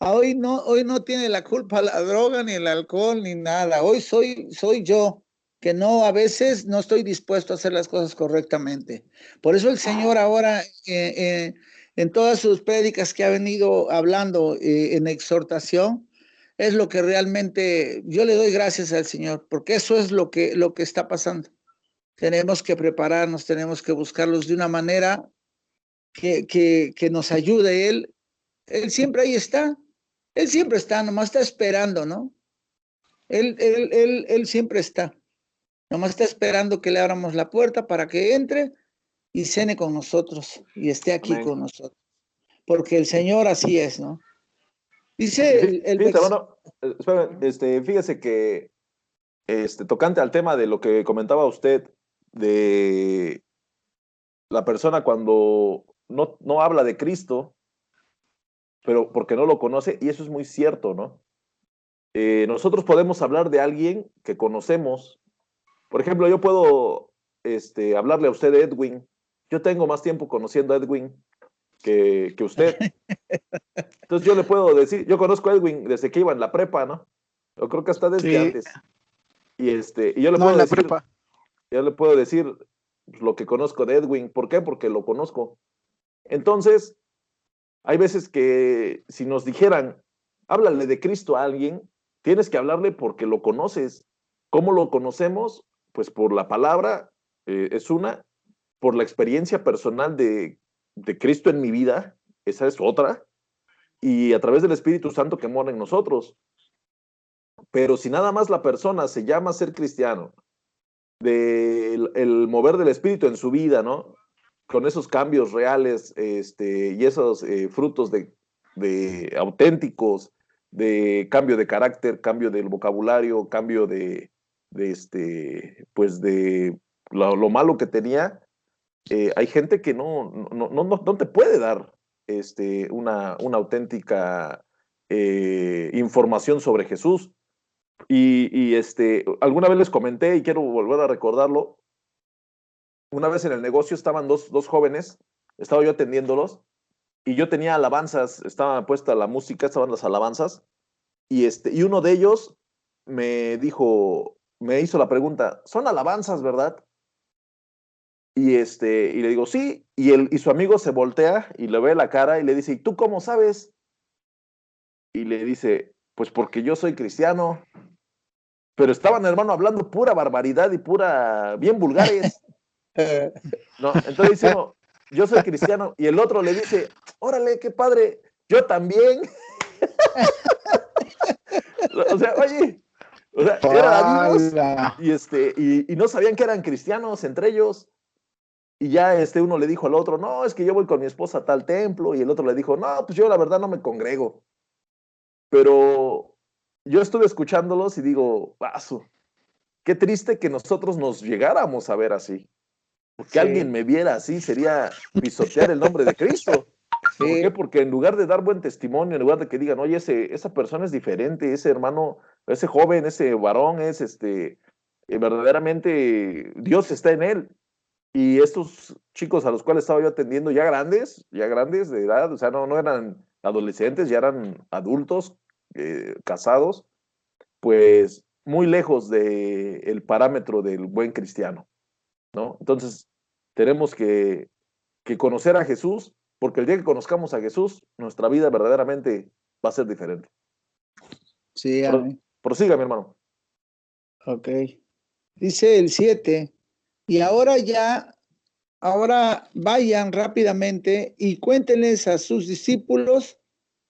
hoy no tiene la culpa la droga, ni el alcohol, ni nada. Hoy soy yo, que a veces no estoy dispuesto a hacer las cosas correctamente. Por eso el Señor ahora, en todas sus prédicas que ha venido hablando en exhortación, es lo que realmente yo le doy gracias al Señor, porque eso es lo que está pasando. Tenemos que prepararnos, tenemos que buscarlos de una manera que nos ayude Él. Él siempre ahí está. Él siempre está, nomás está esperando, ¿no? Él siempre está. Nomás está esperando que le abramos la puerta para que entre y cene con nosotros y esté aquí Amén. con nosotros. Porque el Señor así es, ¿no? Dice fíjese que tocante al tema de lo que comentaba usted, de la persona cuando no habla de Cristo, pero porque no lo conoce, y eso es muy cierto, ¿no? Nosotros podemos hablar de alguien que conocemos. Por ejemplo, yo puedo hablarle a usted de Edwin. Yo tengo más tiempo conociendo a Edwin que usted. Entonces yo le puedo decir, yo conozco a Edwin desde que iba en la prepa, ¿no? Yo creo que hasta desde antes. Y yo le puedo decir, yo le puedo decir lo que conozco de Edwin. ¿Por qué? Porque lo conozco. Entonces, hay veces que si nos dijeran, háblale de Cristo a alguien, tienes que hablarle porque lo conoces. ¿Cómo lo conocemos? Pues por la palabra, es una, por la experiencia personal de Cristo en mi vida, esa es otra, y a través del Espíritu Santo que mora en nosotros. Pero si nada más la persona se llama ser cristiano, el mover del Espíritu en su vida, ¿no? Con esos cambios reales y esos frutos de auténticos, de cambio de carácter, cambio del vocabulario, cambio de pues de lo malo que tenía, hay gente que no te puede dar una auténtica información sobre Jesús. Y alguna vez les comenté y quiero volver a recordarlo. Una vez en el negocio estaban dos jóvenes, estaba yo atendiéndolos y yo tenía alabanzas, estaba puesta la música, estaban las alabanzas y uno de ellos me hizo la pregunta, son alabanzas, ¿verdad? Y le digo, sí, y su amigo se voltea y le ve la cara y le dice, ¿y tú cómo sabes? Y le dice, pues porque yo soy cristiano. Pero estaban, hermano, hablando pura barbaridad y bien vulgares, ¿no? Entonces dice uno, yo soy cristiano, y el otro le dice, órale, qué padre, yo también. O sea, oye, eran amigos ¡Hala! y no sabían que eran cristianos entre ellos. Y ya uno le dijo al otro, no, es que yo voy con mi esposa a tal templo, y el otro le dijo, no, pues yo la verdad no me congrego. Pero yo estuve escuchándolos y digo, vaso, qué triste que nosotros nos llegáramos a ver así. Porque alguien Sí, me viera así sería pisotear el nombre de Cristo. ¿Por qué? sí, Porque en lugar de dar buen testimonio, en lugar de que digan, oye, esa persona es diferente, ese hermano, ese joven, ese varón es verdaderamente Dios está en él. Y estos chicos a los cuales estaba yo atendiendo, ya grandes de edad, o sea, no eran adolescentes, ya eran adultos, casados, pues muy lejos del parámetro del buen cristiano, ¿no? Entonces, tenemos que conocer a Jesús, porque el día que conozcamos a Jesús, nuestra vida verdaderamente va a ser diferente. sí, amén. Prosiga, mi hermano. Ok. Dice el 7, y ahora vayan rápidamente y cuéntenles a sus discípulos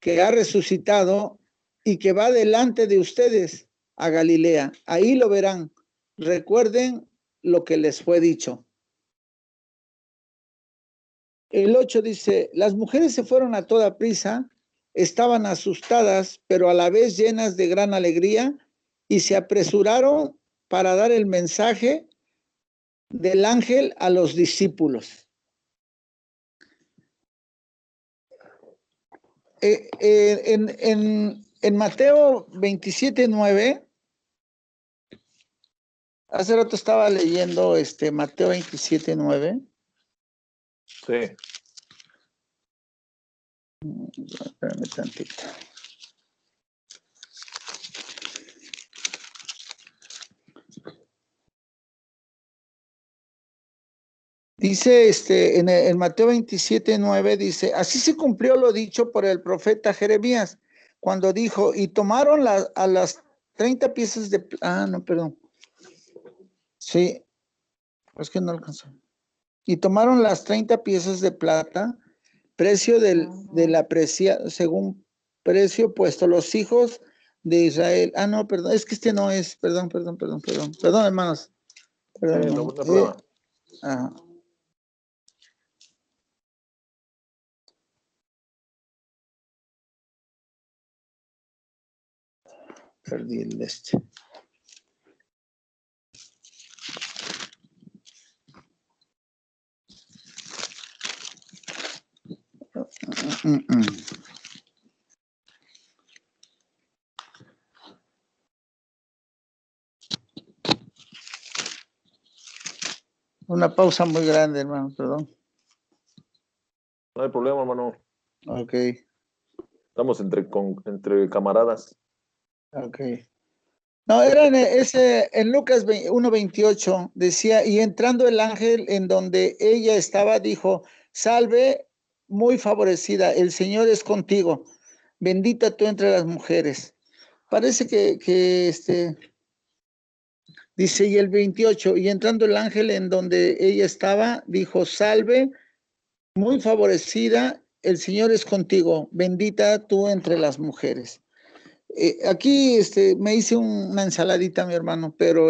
que ha resucitado y que va delante de ustedes a Galilea. Ahí lo verán. Recuerden lo que les fue dicho. El 8 dice, las mujeres se fueron a toda prisa, estaban asustadas, pero a la vez llenas de gran alegría, y se apresuraron para dar el mensaje del ángel a los discípulos. En Mateo 27:9, hace rato estaba leyendo Mateo 27:9. Sí. Espérame tantito. Dice en Mateo 27:9, dice, así se cumplió lo dicho por el profeta Jeremías, cuando dijo, y tomaron a las 30 piezas de... no, perdón. Sí, es que no alcanzó. Y tomaron las 30 piezas de plata, precio de la según precio puesto, los hijos de Israel. No, perdón, es que no es, perdón, hermanos. Perdón, Sí, no, hermano. no hay problema. Perdí el Una pausa muy grande, hermano, perdón. No hay problema, hermano. Ok, Estamos entre camaradas. ok. No, era en Lucas 1:28, decía, y entrando el ángel en donde ella estaba, dijo, salve, muy favorecida, el Señor es contigo, bendita tú entre las mujeres. Parece que dice, y el 28, y entrando el ángel en donde ella estaba, dijo, salve, muy favorecida, el Señor es contigo, bendita tú entre las mujeres. Aquí me hice una ensaladita, mi hermano, pero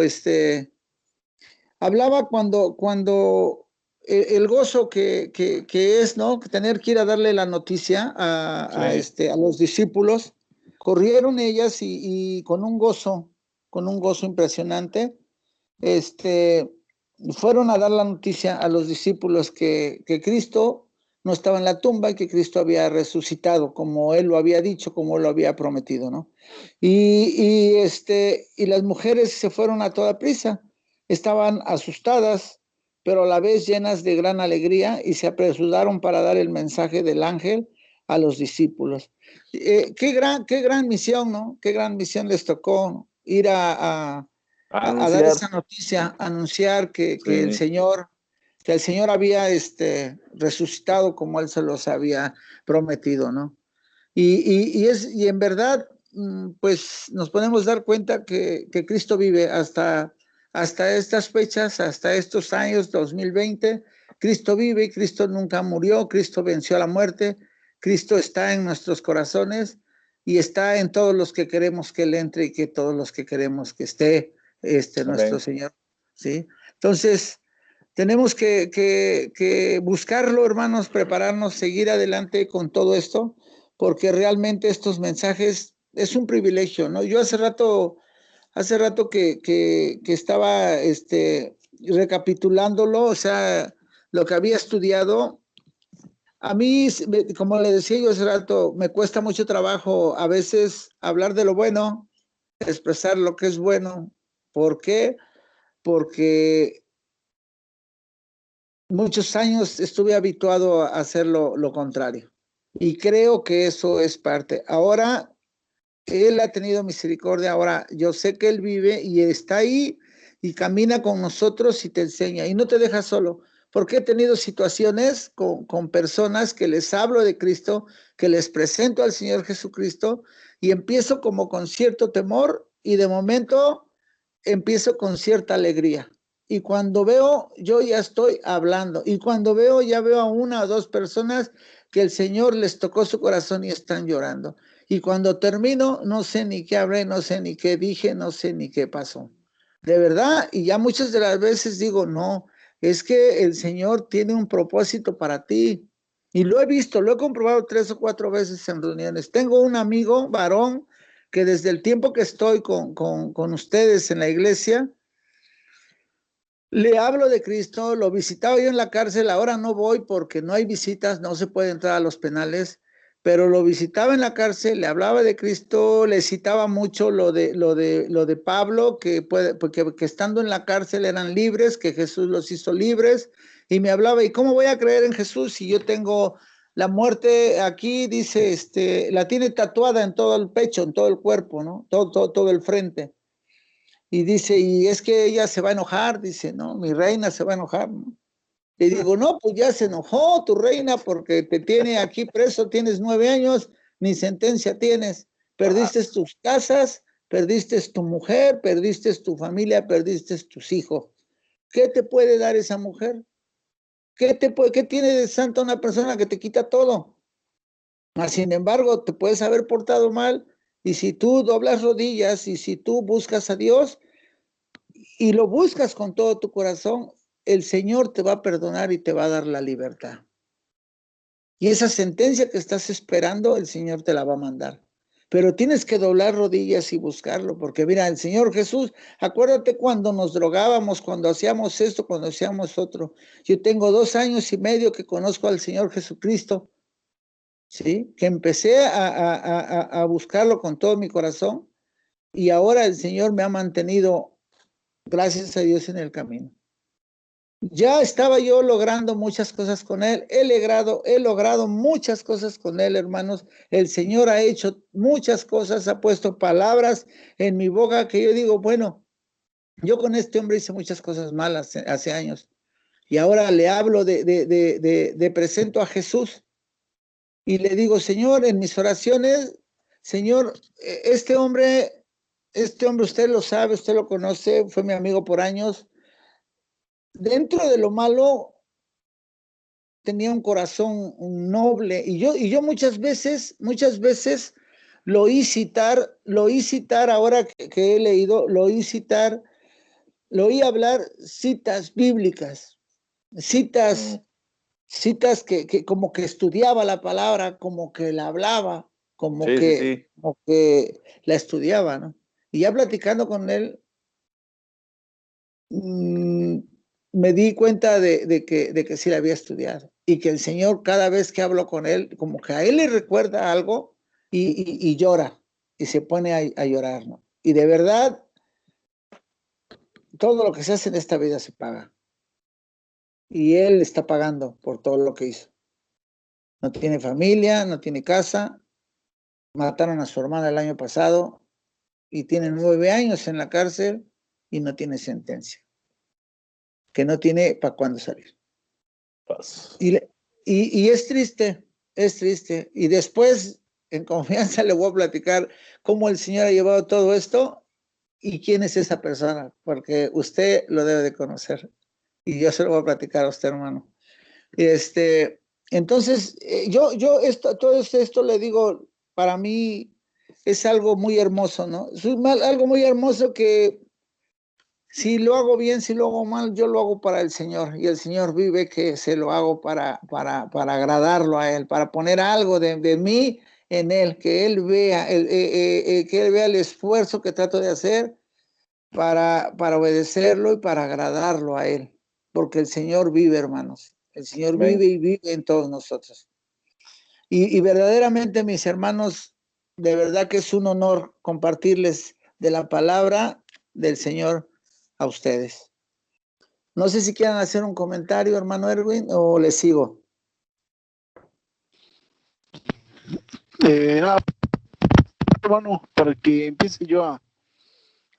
hablaba cuando el gozo que es, ¿no? Tener que ir a darle la noticia a Sí. los discípulos, corrieron ellas y con un gozo con un gozo impresionante. Fueron a dar la noticia a los discípulos que Cristo no estaba en la tumba y que Cristo había resucitado, como él lo había dicho, como él lo había prometido, ¿no? Y las mujeres se fueron a toda prisa, estaban asustadas, pero a la vez llenas de gran alegría, y se apresuraron para dar el mensaje del ángel a los discípulos. Qué gran misión, ¿no? Qué gran misión les tocó ir a dar esa noticia, anunciar que el Señor había resucitado como él se los había prometido, ¿no? Y en verdad, pues nos podemos dar cuenta que Cristo vive hasta estas fechas, hasta estos años 2020. Cristo vive, Cristo nunca murió, Cristo venció a la muerte, Cristo está en nuestros corazones y está en todos los que queremos que Él entre y que todos los que queremos que esté nuestro Señor, ¿sí? Entonces, tenemos que buscarlo, hermanos, prepararnos, seguir adelante con todo esto, porque realmente estos mensajes es un privilegio, ¿no? Yo hace rato que estaba recapitulándolo, o sea, lo que había estudiado. A mí, como le decía yo hace rato, me cuesta mucho trabajo a veces hablar de lo bueno, expresar lo que es bueno. ¿Por qué? Porque muchos años estuve habituado a hacer lo contrario. Y creo que eso es parte. Ahora, Él ha tenido misericordia. Ahora, yo sé que Él vive y está ahí y camina con nosotros y te enseña. Y no te deja solo. Porque he tenido situaciones con personas que les hablo de Cristo, que les presento al Señor Jesucristo y empiezo como con cierto temor y de momento empiezo con cierta alegría. Y cuando veo, yo ya estoy hablando. Y cuando veo, ya veo a una o dos personas que el Señor les tocó su corazón y están llorando. Y cuando termino, no sé ni qué hablé, no sé ni qué dije, no sé ni qué pasó. De verdad, y ya muchas de las veces digo, no, es que el Señor tiene un propósito para ti. Y lo he visto, lo he comprobado 3 o 4 veces en reuniones. Tengo un amigo varón que desde el tiempo que estoy con ustedes en la iglesia, le hablo de Cristo, lo visitaba yo en la cárcel, ahora no voy porque no hay visitas, no se puede entrar a los penales, pero lo visitaba en la cárcel, le hablaba de Cristo, le citaba mucho lo de Pablo, que estando en la cárcel eran libres, que Jesús los hizo libres, y me hablaba, ¿y cómo voy a creer en Jesús si yo tengo la muerte aquí? Dice, la tiene tatuada en todo el pecho, en todo el cuerpo, ¿no? Todo el frente. Y dice, y es que ella se va a enojar, dice, ¿no? Mi reina se va a enojar, ¿no? Le digo, no, pues ya se enojó tu reina porque te tiene aquí preso, tienes 9 años, ni sentencia tienes. Perdiste tus casas, perdiste tu mujer, perdiste tu familia, perdiste tus hijos. ¿Qué te puede dar esa mujer? ¿Qué tiene de santa una persona que te quita todo? Mas, sin embargo, te puedes haber portado mal, y si tú doblas rodillas y si tú buscas a Dios, y lo buscas con todo tu corazón, el Señor te va a perdonar y te va a dar la libertad. Y esa sentencia que estás esperando, el Señor te la va a mandar. Pero tienes que doblar rodillas y buscarlo, porque mira, el Señor Jesús, acuérdate cuando nos drogábamos, cuando hacíamos esto, cuando hacíamos otro. Yo tengo 2 años y medio que conozco al Señor Jesucristo, ¿sí? Que empecé a buscarlo con todo mi corazón, y ahora el Señor me ha mantenido, gracias a Dios, en el camino. Ya estaba yo logrando muchas cosas con Él, he logrado muchas cosas con Él, hermanos. El Señor ha hecho muchas cosas, ha puesto palabras en mi boca que yo digo, bueno, yo con este hombre hice muchas cosas malas hace años, y ahora le hablo de presento a Jesús, y le digo, Señor, en mis oraciones, Señor, este hombre usted lo sabe, usted lo conoce, fue mi amigo por años. Dentro de lo malo, tenía un corazón noble, y yo muchas veces lo oí citar ahora que he leído, lo oí hablar citas bíblicas, citas que como que estudiaba la palabra, como que la hablaba, como que la estudiaba, ¿no? Y ya platicando con él, me di cuenta de que sí la había estudiado y que el Señor cada vez que hablo con él, como que a él le recuerda algo y llora y se pone a llorar, ¿no? Y de verdad, todo lo que se hace en esta vida se paga. Y él está pagando por todo lo que hizo. No tiene familia, no tiene casa, mataron a su hermana el año pasado y tiene 9 años en la cárcel y no tiene sentencia, que no tiene para cuándo salir. Paz. Y es triste, es triste. Y después, en confianza, le voy a platicar cómo el Señor ha llevado todo esto y quién es esa persona, porque usted lo debe de conocer. Y yo se lo voy a platicar a usted, hermano. Entonces, todo esto le digo, para mí es algo muy hermoso, ¿no? Es algo muy hermoso que si lo hago bien, si lo hago mal, yo lo hago para el Señor. Y el Señor vive que se lo hago para agradarlo a Él, para poner algo de mí en Él, que Él vea, que Él vea el esfuerzo que trato de hacer para obedecerlo y para agradarlo a Él. Porque el Señor vive, hermanos. El Señor Amén. vive y vive en todos nosotros. Y verdaderamente, mis hermanos, de verdad que es un honor compartirles de la palabra del Señor a ustedes. No sé si quieran hacer un comentario, hermano Erwin, o les sigo. Nada, hermano, para que empiece yo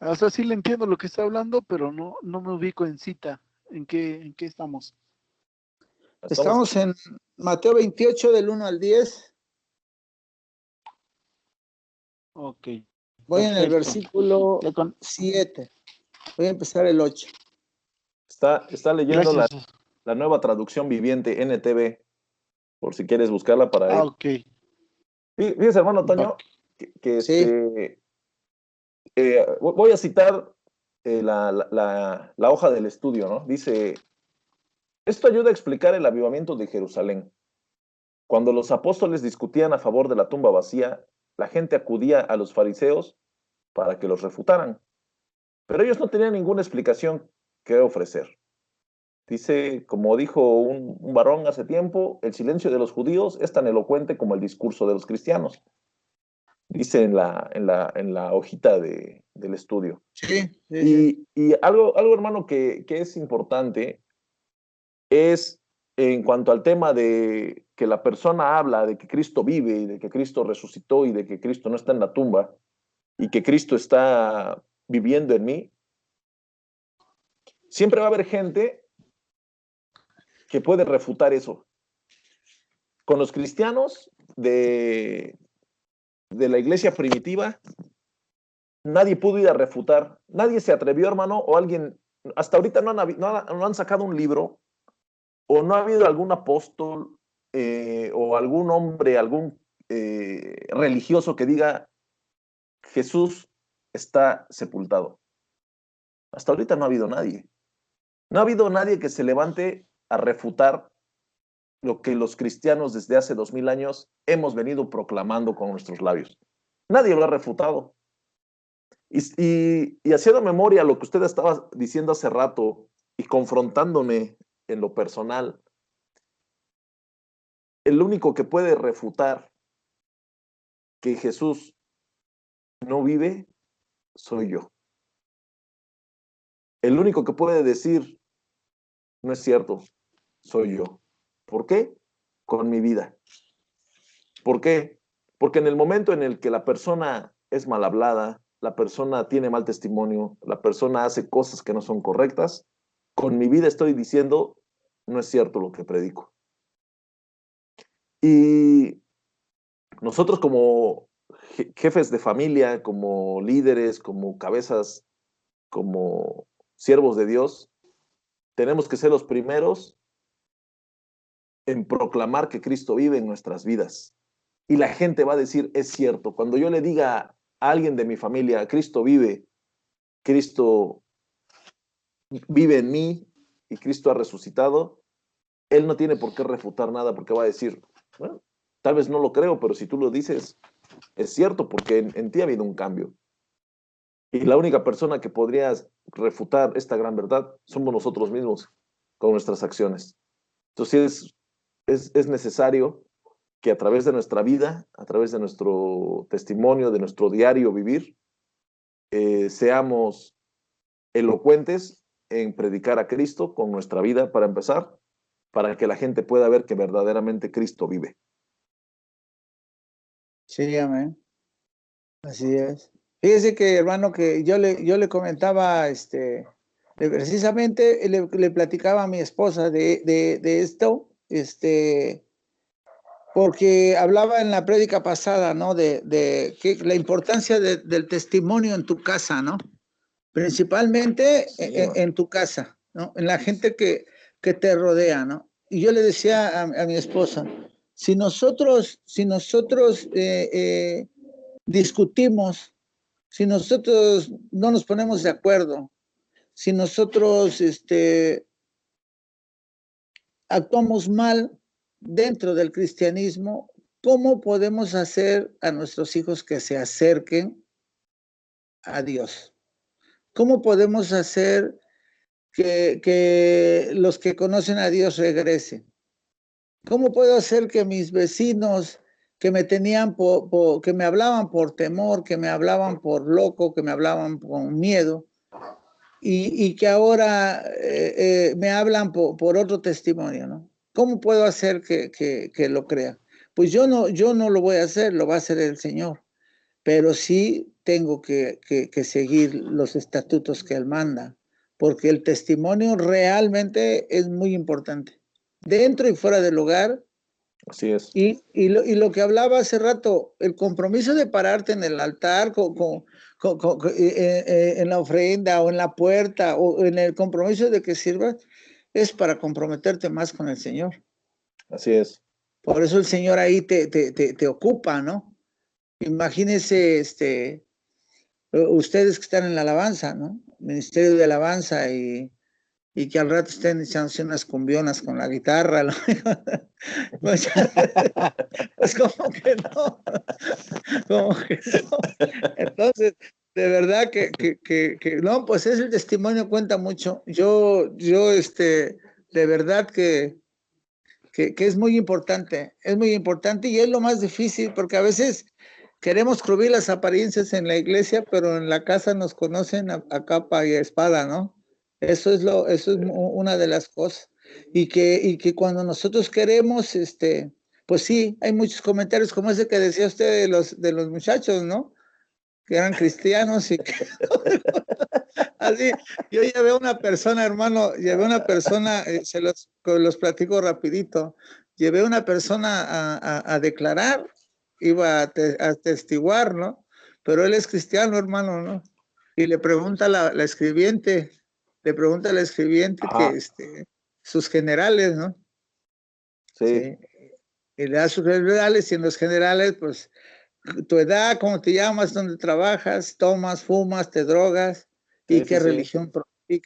o sea, sí le entiendo lo que está hablando, pero no me ubico en cita. ¿En qué estamos? Estamos en Mateo 28, del 1 al 10. Ok, Voy en el perfecto. versículo 7. Voy a empezar el 8. Está leyendo Gracias. la nueva traducción viviente NTV, por si quieres buscarla para ir. Ok. Fíjese, hermano Va. Toño, que Sí. voy a citar la hoja del estudio, ¿no? Dice, esto ayuda a explicar el avivamiento de Jerusalén. Cuando los apóstoles discutían a favor de la tumba vacía, la gente acudía a los fariseos para que los refutaran, pero ellos no tenían ninguna explicación que ofrecer. Dice, como dijo un varón hace tiempo, el silencio de los judíos es tan elocuente como el discurso de los cristianos. Dice en la hojita del estudio. Sí, sí, sí. Y algo hermano, que es importante es en cuanto al tema de que la persona habla de que Cristo vive y de que Cristo resucitó y de que Cristo no está en la tumba y que Cristo está viviendo en mí. Siempre va a haber gente que puede refutar eso. Con los cristianos de la iglesia primitiva, nadie pudo ir a refutar, nadie se atrevió, hermano, o alguien, hasta ahorita no han sacado un libro, o no ha habido algún apóstol, o algún hombre, algún religioso que diga, Jesús está sepultado. Hasta ahorita no ha habido nadie. No ha habido nadie que se levante a refutar lo que los cristianos desde hace 2000 años hemos venido proclamando con nuestros labios. Nadie lo ha refutado. Y haciendo memoria a lo que usted estaba diciendo hace rato y confrontándome en lo personal, el único que puede refutar que Jesús no vive soy yo. El único que puede decir no es cierto soy yo. ¿Por qué? Con mi vida. ¿Por qué? Porque en el momento en el que la persona es mal hablada, la persona tiene mal testimonio, la persona hace cosas que no son correctas, con mi vida estoy diciendo, no es cierto lo que predico. Y nosotros como jefes de familia, como líderes, como cabezas, como siervos de Dios, tenemos que ser los primeros en proclamar que Cristo vive en nuestras vidas. Y la gente va a decir, es cierto. Cuando yo le diga a alguien de mi familia, Cristo vive en mí y Cristo ha resucitado, él no tiene por qué refutar nada porque va a decir, bueno, tal vez no lo creo, pero si tú lo dices, es cierto porque en ti ha habido un cambio. Y la única persona que podría refutar esta gran verdad somos nosotros mismos con nuestras acciones. Entonces es necesario que a través de nuestra vida, a través de nuestro testimonio, de nuestro diario vivir, seamos elocuentes en predicar a Cristo con nuestra vida para empezar, para que la gente pueda ver que verdaderamente Cristo vive. Sí, amén. Así es. Fíjese que, hermano, que yo le comentaba, precisamente le platicaba a mi esposa de esto, porque hablaba en la prédica pasada, ¿no? De que la importancia del testimonio en tu casa, ¿no? Principalmente Sí, en tu casa, ¿no? En la gente que te rodea, ¿no? Y yo le decía a mi esposa, si nosotros discutimos, si nosotros no nos ponemos de acuerdo, si nosotros actuamos mal dentro del cristianismo, ¿cómo podemos hacer a nuestros hijos que se acerquen a Dios? ¿Cómo podemos hacer que los que conocen a Dios regresen? ¿Cómo puedo hacer que mis vecinos que me tenían que me hablaban por temor, que me hablaban por loco, que me hablaban con miedo, y que ahora me hablan por otro testimonio, ¿no? ¿Cómo puedo hacer que lo crea? Pues yo no lo voy a hacer, lo va a hacer el Señor, pero sí tengo que seguir los estatutos que Él manda, porque el testimonio realmente es muy importante, dentro y fuera del hogar. así es. Y lo que hablaba hace rato, el compromiso de pararte en el altar en la ofrenda o en la puerta o en el compromiso de que sirvas, es para comprometerte más con el Señor. Así es. Por eso el Señor ahí te ocupa, ¿no? Imagínese, ustedes que están en la alabanza, ¿no? Ministerio de alabanza y que al rato estén echándose unas cumbionas con la guitarra, ¿no? Pues, pues como que no, como que no. Entonces, de verdad que no, pues es el testimonio cuenta mucho. De verdad que es muy importante y es lo más difícil porque a veces queremos cubrir las apariencias en la iglesia, pero en la casa nos conocen a capa y a espada, ¿no? Eso es una de las cosas. Y que cuando nosotros queremos, pues sí, hay muchos comentarios como ese que decía usted de los muchachos, ¿no? Que eran cristianos y que así, yo llevé a una persona, hermano, los platico rapidito, llevé a una persona a declarar, iba a testiguar, ¿no? Pero él es cristiano, hermano, ¿no? Y le pregunta la escribiente, Ajá, que sus generales, ¿no? sí, Sí. Y le da sus generales y en los generales, pues, tu edad, cómo te llamas, dónde trabajas, tomas, fumas, te drogas y sí, sí. qué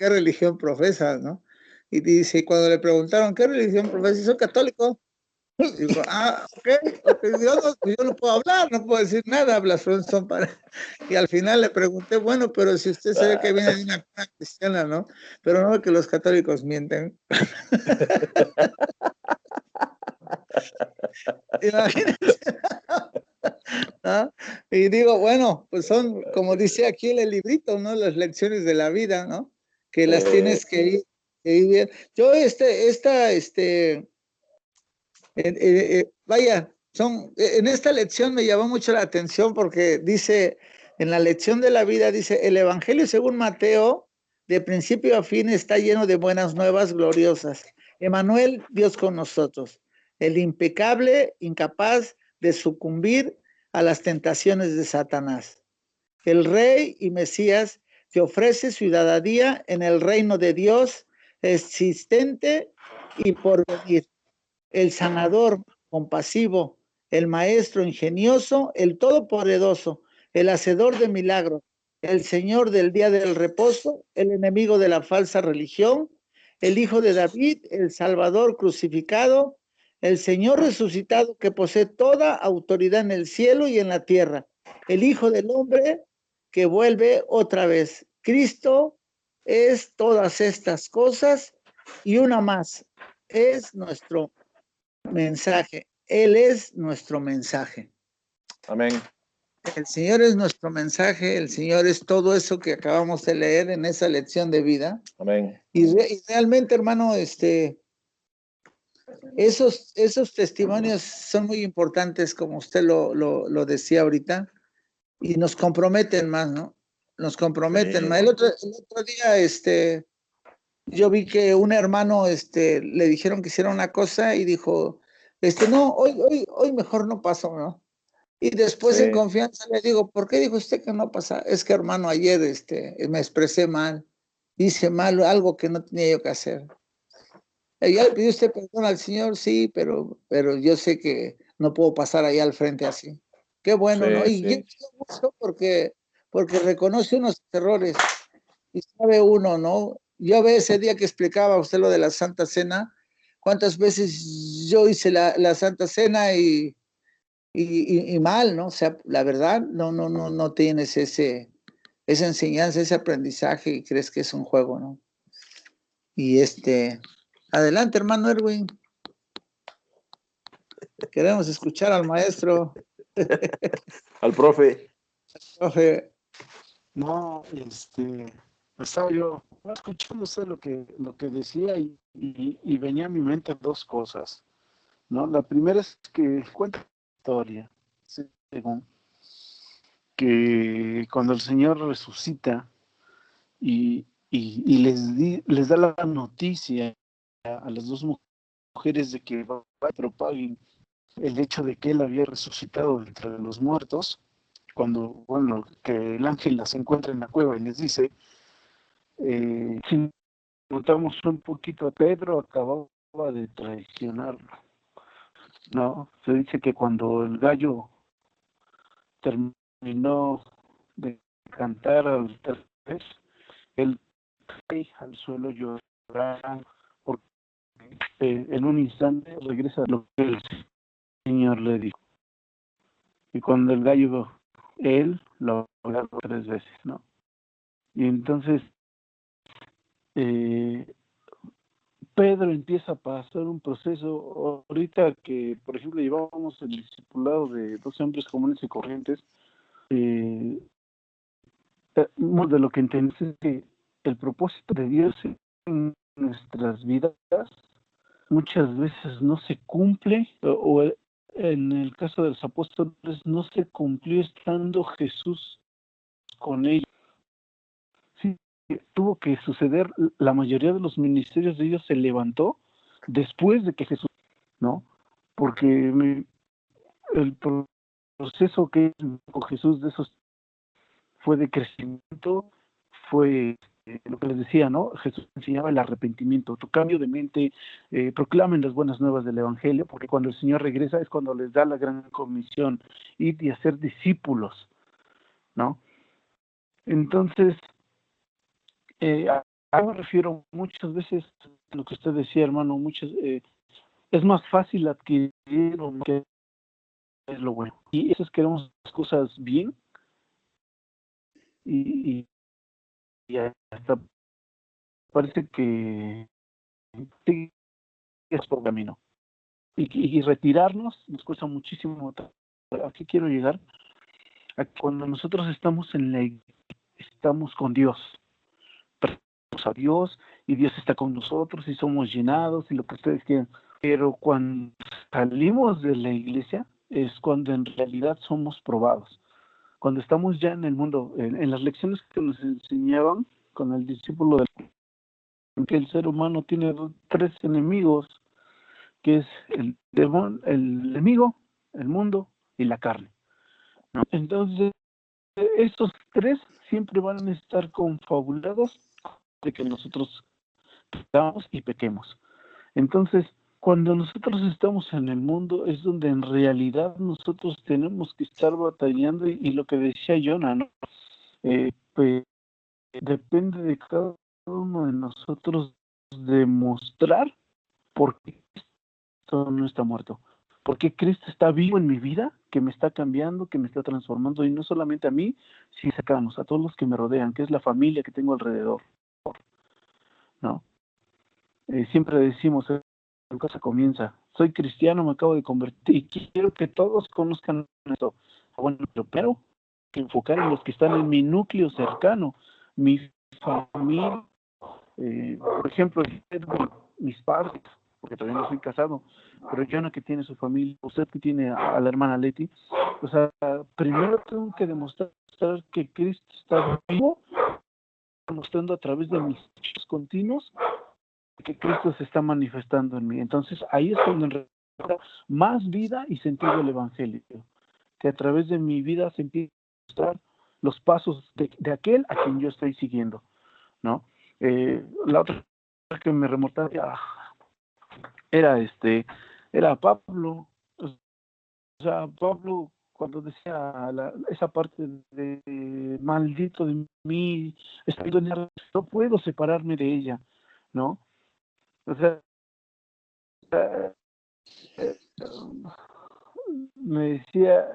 religión profesas, ¿no? Y dice, y cuando le preguntaron, ¿qué religión profesas? Soy católico. Digo, ok, yo no puedo hablar, no puedo decir nada, blasfemos son para... Y al final le pregunté, bueno, pero si usted se ve que viene de una cuna cristiana, ¿no? Pero no que los católicos mienten. Imagínense. ¿No? Y digo, bueno, pues son, como dice aquí en el librito, ¿no? Las lecciones de la vida, ¿no? Que las tienes que ir bien. Yo, vaya, en esta lección me llamó mucho la atención porque dice, en la lección de la vida, dice, el Evangelio según Mateo, de principio a fin, está lleno de buenas nuevas gloriosas. Emmanuel, Dios con nosotros, el impecable, incapaz de sucumbir a las tentaciones de Satanás. El Rey y Mesías que ofrece ciudadanía en el reino de Dios existente y por venir. El sanador compasivo, el maestro ingenioso, el todopoderoso, el hacedor de milagros, el Señor del día del reposo, el enemigo de la falsa religión, el Hijo de David, el Salvador crucificado, el Señor resucitado que posee toda autoridad en el cielo y en la tierra, el Hijo del Hombre que vuelve otra vez. Cristo es todas estas cosas y una más. Es nuestro mensaje. Él es nuestro mensaje. Amén. El Señor es nuestro mensaje, el Señor es todo eso que acabamos de leer en esa lección de vida. Amén. Y realmente, hermano, esos testimonios son muy importantes, como usted lo decía ahorita, y nos comprometen más, ¿no? Nos comprometen Sí. más. El otro día, yo vi que un hermano, le dijeron que hiciera una cosa y dijo, no, hoy mejor no pasó, ¿no? Y después Sí. en confianza le digo, ¿por qué dijo usted que no pasa? Es que, hermano, ayer me expresé mal, hice mal algo que no tenía yo que hacer. ¿Ya le pidió usted perdón al Señor? Sí, pero yo sé que no puedo pasar ahí al frente así. Qué bueno, ¿no? Y yo gusto porque reconoce unos errores y sabe uno, ¿no? Yo ese día que explicaba a usted lo de la Santa Cena, cuántas veces yo hice la Santa Cena y mal, ¿no? O sea, la verdad, no tienes esa enseñanza, ese aprendizaje y crees que es un juego, ¿no? Y adelante, hermano Erwin. Queremos escuchar al maestro. Al profe. Profe. No, estaba yo escuchándose lo que decía y venía a mi mente dos cosas, ¿no? La primera es que cuenta la historia, según que cuando el Señor resucita y les da la noticia a las dos mujeres de que va a propaguen el hecho de que Él había resucitado entre los muertos, cuando, bueno, que el ángel las encuentra en la cueva y les dice, si notamos un poquito a Pedro, acababa de traicionarlo, ¿no? Se dice que cuando el gallo terminó de cantar al tercer vez, él cae al suelo llorando, porque en un instante regresa lo que el Señor le dijo. Y cuando el gallo, él lo habló 3 veces, ¿no? Y entonces Pedro empieza a pasar un proceso, ahorita que, por ejemplo, llevábamos el discipulado de 12 hombres comunes y corrientes, de lo que entendemos es que el propósito de Dios en nuestras vidas muchas veces no se cumple, o en el caso de los apóstoles no se cumplió estando Jesús con ellos. Sí, tuvo que suceder, la mayoría de los ministerios de ellos se levantó después de que Jesús, ¿no? Porque el proceso que con Jesús de esos fue de crecimiento, fue lo que les decía, ¿no? Jesús enseñaba el arrepentimiento, tu cambio de mente, proclamen las buenas nuevas del Evangelio, porque cuando el Señor regresa es cuando les da la gran comisión, ir y hacer discípulos, ¿no? Entonces, a me refiero muchas veces a lo que usted decía, hermano, es más fácil adquirir lo que es lo bueno. Y eso es queremos las cosas bien y hasta parece que es por camino. Y retirarnos nos cuesta muchísimo. ¿A qué quiero llegar? A cuando nosotros estamos estamos con Dios, a Dios y Dios está con nosotros y somos llenados y lo que ustedes quieran. Pero cuando salimos de la iglesia es cuando en realidad somos probados. Cuando estamos ya en el mundo, en las lecciones que nos enseñaban con el discípulo que el ser humano tiene 3 enemigos, que es el enemigo, el mundo y la carne, ¿no? Entonces, estos 3 siempre van a estar confabulados de que nosotros pecamos y pequemos. Entonces, cuando nosotros estamos en el mundo es donde en realidad nosotros tenemos que estar batallando y lo que decía Jonah, ¿no? Pues depende de cada uno de nosotros demostrar por qué Cristo no está muerto. porque Cristo está vivo en mi vida, que me está cambiando, que me está transformando, y no solamente a mí, sino a todos los que me rodean, que es la familia que tengo alrededor, ¿no? Siempre decimos, en casa comienza, soy cristiano, me acabo de convertir, y quiero que todos conozcan esto. Bueno, pero primero, que enfocar en los que están en mi núcleo cercano, mi familia, por ejemplo, mis padres, porque todavía no soy casado, pero Jonah que tiene su familia, usted que tiene a la hermana Leti, o sea, primero tengo que demostrar que Cristo está vivo, mostrando a través de mis hechos continuos que Cristo se está manifestando en mí. Entonces ahí es cuando en realidad más vida y sentido el Evangelio, que a través de mi vida se empieza a mostrar los pasos de aquel a quien yo estoy siguiendo, ¿no? La otra que me remontaba era Pablo. O sea, Pablo cuando decía esa parte de maldito de mí, no puedo separarme de ella, ¿no? O sea, me decía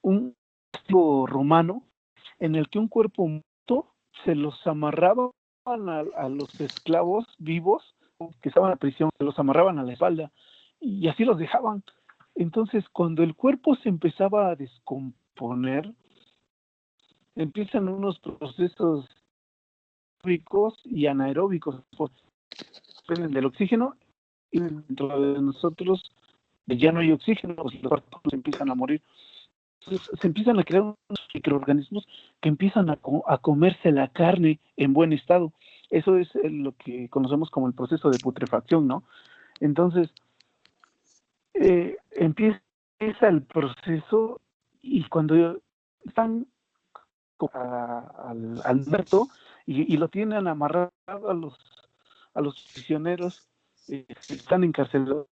un castigo romano en el que un cuerpo muerto se los amarraban a los esclavos vivos que estaban en la prisión, se los amarraban a la espalda y así los dejaban. Entonces, cuando el cuerpo se empezaba a descomponer, empiezan unos procesos aeróbicos y anaeróbicos, dependen del oxígeno, y dentro de nosotros ya no hay oxígeno, pues los cuerpos empiezan a morir. Entonces, se empiezan a crear unos microorganismos que empiezan a comerse la carne en buen estado. Eso es lo que conocemos como el proceso de putrefacción, ¿no? Entonces, empieza el proceso y cuando están al muerto y lo tienen amarrado a los prisioneros, están encarcelados,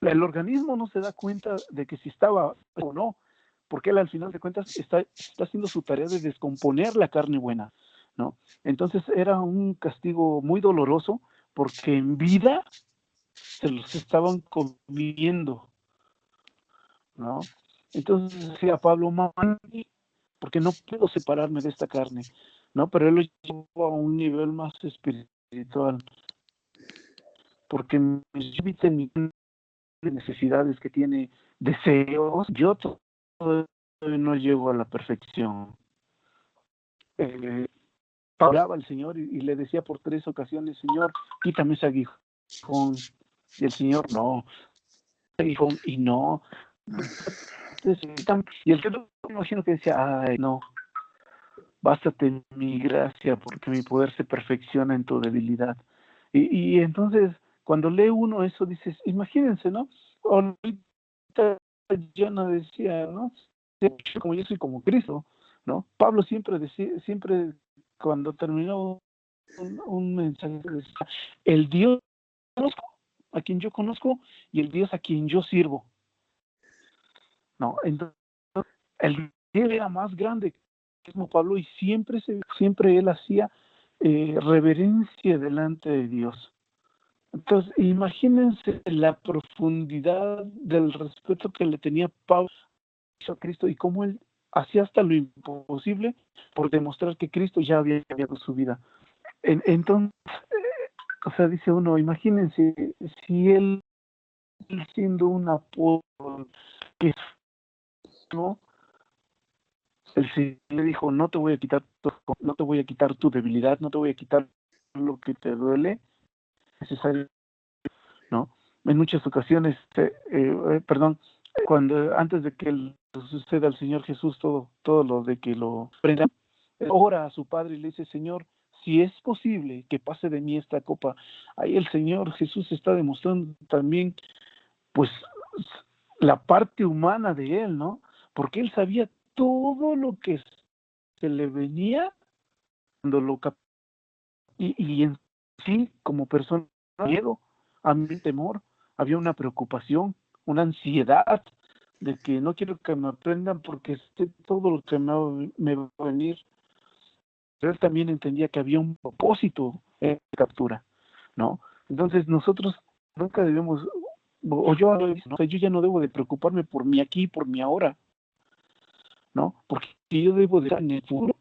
el organismo no se da cuenta de que si estaba o no, porque él al final de cuentas está haciendo su tarea de descomponer la carne buena, ¿no? Entonces era un castigo muy doloroso porque en vida se los estaban comiendo, ¿no? Entonces decía Pablo, porque no puedo separarme de esta carne, ¿no? Pero él lo llevó a un nivel más espiritual, porque mis necesidades que tiene, deseos, yo todavía no llego a la perfección. Oraba al Señor y le decía por 3 ocasiones, Señor, quítame ese aguijón. Y el Señor, no, aguijón, y no. Y el que no me imagino que decía, ay, no, bástate mi gracia, porque mi poder se perfecciona en tu debilidad. Y entonces, cuando lee uno eso, dices, imagínense, ¿no? Ahorita ya no decía, ¿no? Como yo soy como Cristo, ¿no? Pablo siempre decía, siempre cuando terminó un mensaje decía, el Dios a quien yo conozco y el Dios a quien yo sirvo, ¿no? Entonces, el Dios era más grande que el mismo Pablo y siempre él hacía reverencia delante de Dios. Entonces, imagínense la profundidad del respeto que le tenía Pablo a Cristo y cómo él hacía hasta lo imposible por demostrar que Cristo ya había cambiado su vida. Entonces, o sea, dice uno, imagínense si él siendo un apóstol, que no, el Señor le dijo, no te voy a quitar tu debilidad, no te voy a quitar lo que te duele, necesario, ¿no? En muchas ocasiones, cuando antes de que suceda al Señor Jesús todo lo de que lo prendan, ora a su Padre y le dice, Señor, si es posible que pase de mí esta copa. Ahí el Señor Jesús está demostrando también, pues, la parte humana de él, ¿no? Porque él sabía todo lo que se le venía cuando lo y en sí, como persona, miedo, a mi temor, había una preocupación, una ansiedad de que no quiero que me aprendan porque sé todo lo que me va a venir. Pero él también entendía que había un propósito en la captura, ¿no? Entonces nosotros nunca debemos o yo, ¿no? O sea, yo ya no debo de preocuparme por mi aquí, por mi ahora, ¿no? Porque yo debo de estar en el futuro,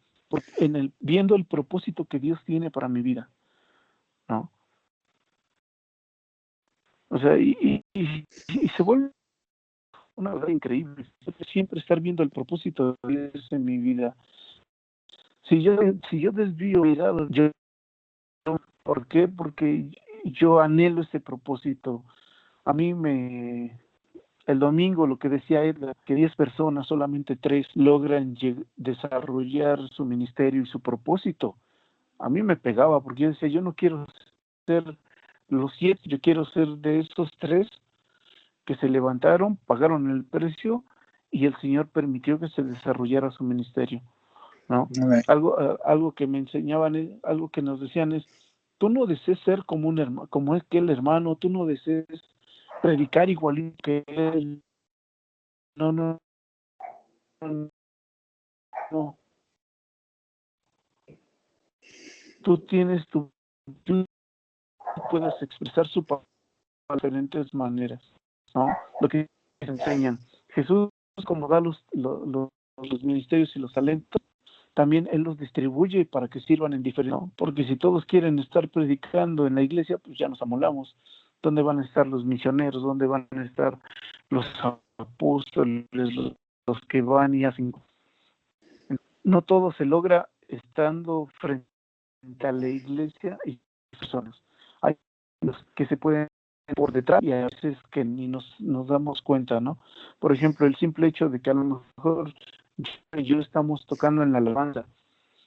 viendo el propósito que Dios tiene para mi vida, ¿no? O sea, y se vuelve una verdad increíble, siempre estar viendo el propósito de Dios en mi vida. Si yo desvío mirada, ¿por qué? Porque yo anhelo ese propósito. A mí el domingo lo que decía Edla, que 10 personas, solamente 3 logran desarrollar su ministerio y su propósito. A mí me pegaba porque yo decía, yo no quiero ser los 7, yo quiero ser de esos 3 que se levantaron, pagaron el precio y el Señor permitió que se desarrollara su ministerio, ¿no? Algo que me enseñaban, algo que nos decían es, tú no desees ser como un hermano, como aquel hermano, tú no desees predicar igualito que él, no, no, no, no. Tú puedes expresar su palabra de diferentes maneras, ¿no? Lo que enseñan. Jesús, como da los ministerios y los talentos, también Él los distribuye para que sirvan en diferentes, ¿no? Porque si todos quieren estar predicando en la iglesia, pues ya nos amolamos. ¿Dónde van a estar los misioneros? ¿Dónde van a estar los apóstoles, los que van y hacen? No todo se logra estando frente a la iglesia y personas. Hay los que se pueden por detrás y a veces que ni nos damos cuenta, ¿no? Por ejemplo, el simple hecho de que a lo mejor yo estamos tocando en la alabanza,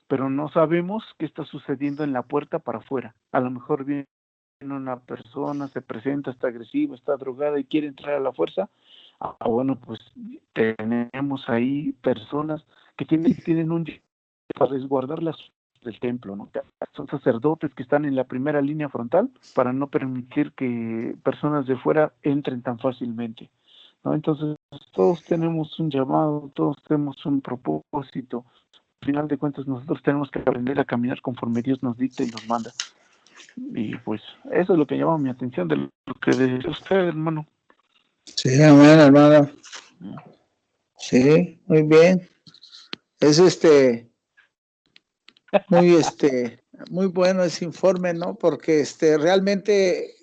pero no sabemos qué está sucediendo en la puerta para afuera. A lo mejor viene una persona, se presenta, está agresiva, está drogada y quiere entrar a la fuerza. Bueno, pues tenemos ahí personas que tienen un para resguardar las del templo, ¿no? Son sacerdotes que están en la primera línea frontal para no permitir que personas de fuera entren tan fácilmente, ¿no? Entonces, todos tenemos un llamado, todos tenemos un propósito. Al final de cuentas, nosotros tenemos que aprender a caminar conforme Dios nos dicta y nos manda. Y pues, eso es lo que llama mi atención de lo que decía usted, hermano. Sí, amén, hermano. Sí, muy bien. Es muy bueno ese informe, ¿no? Porque realmente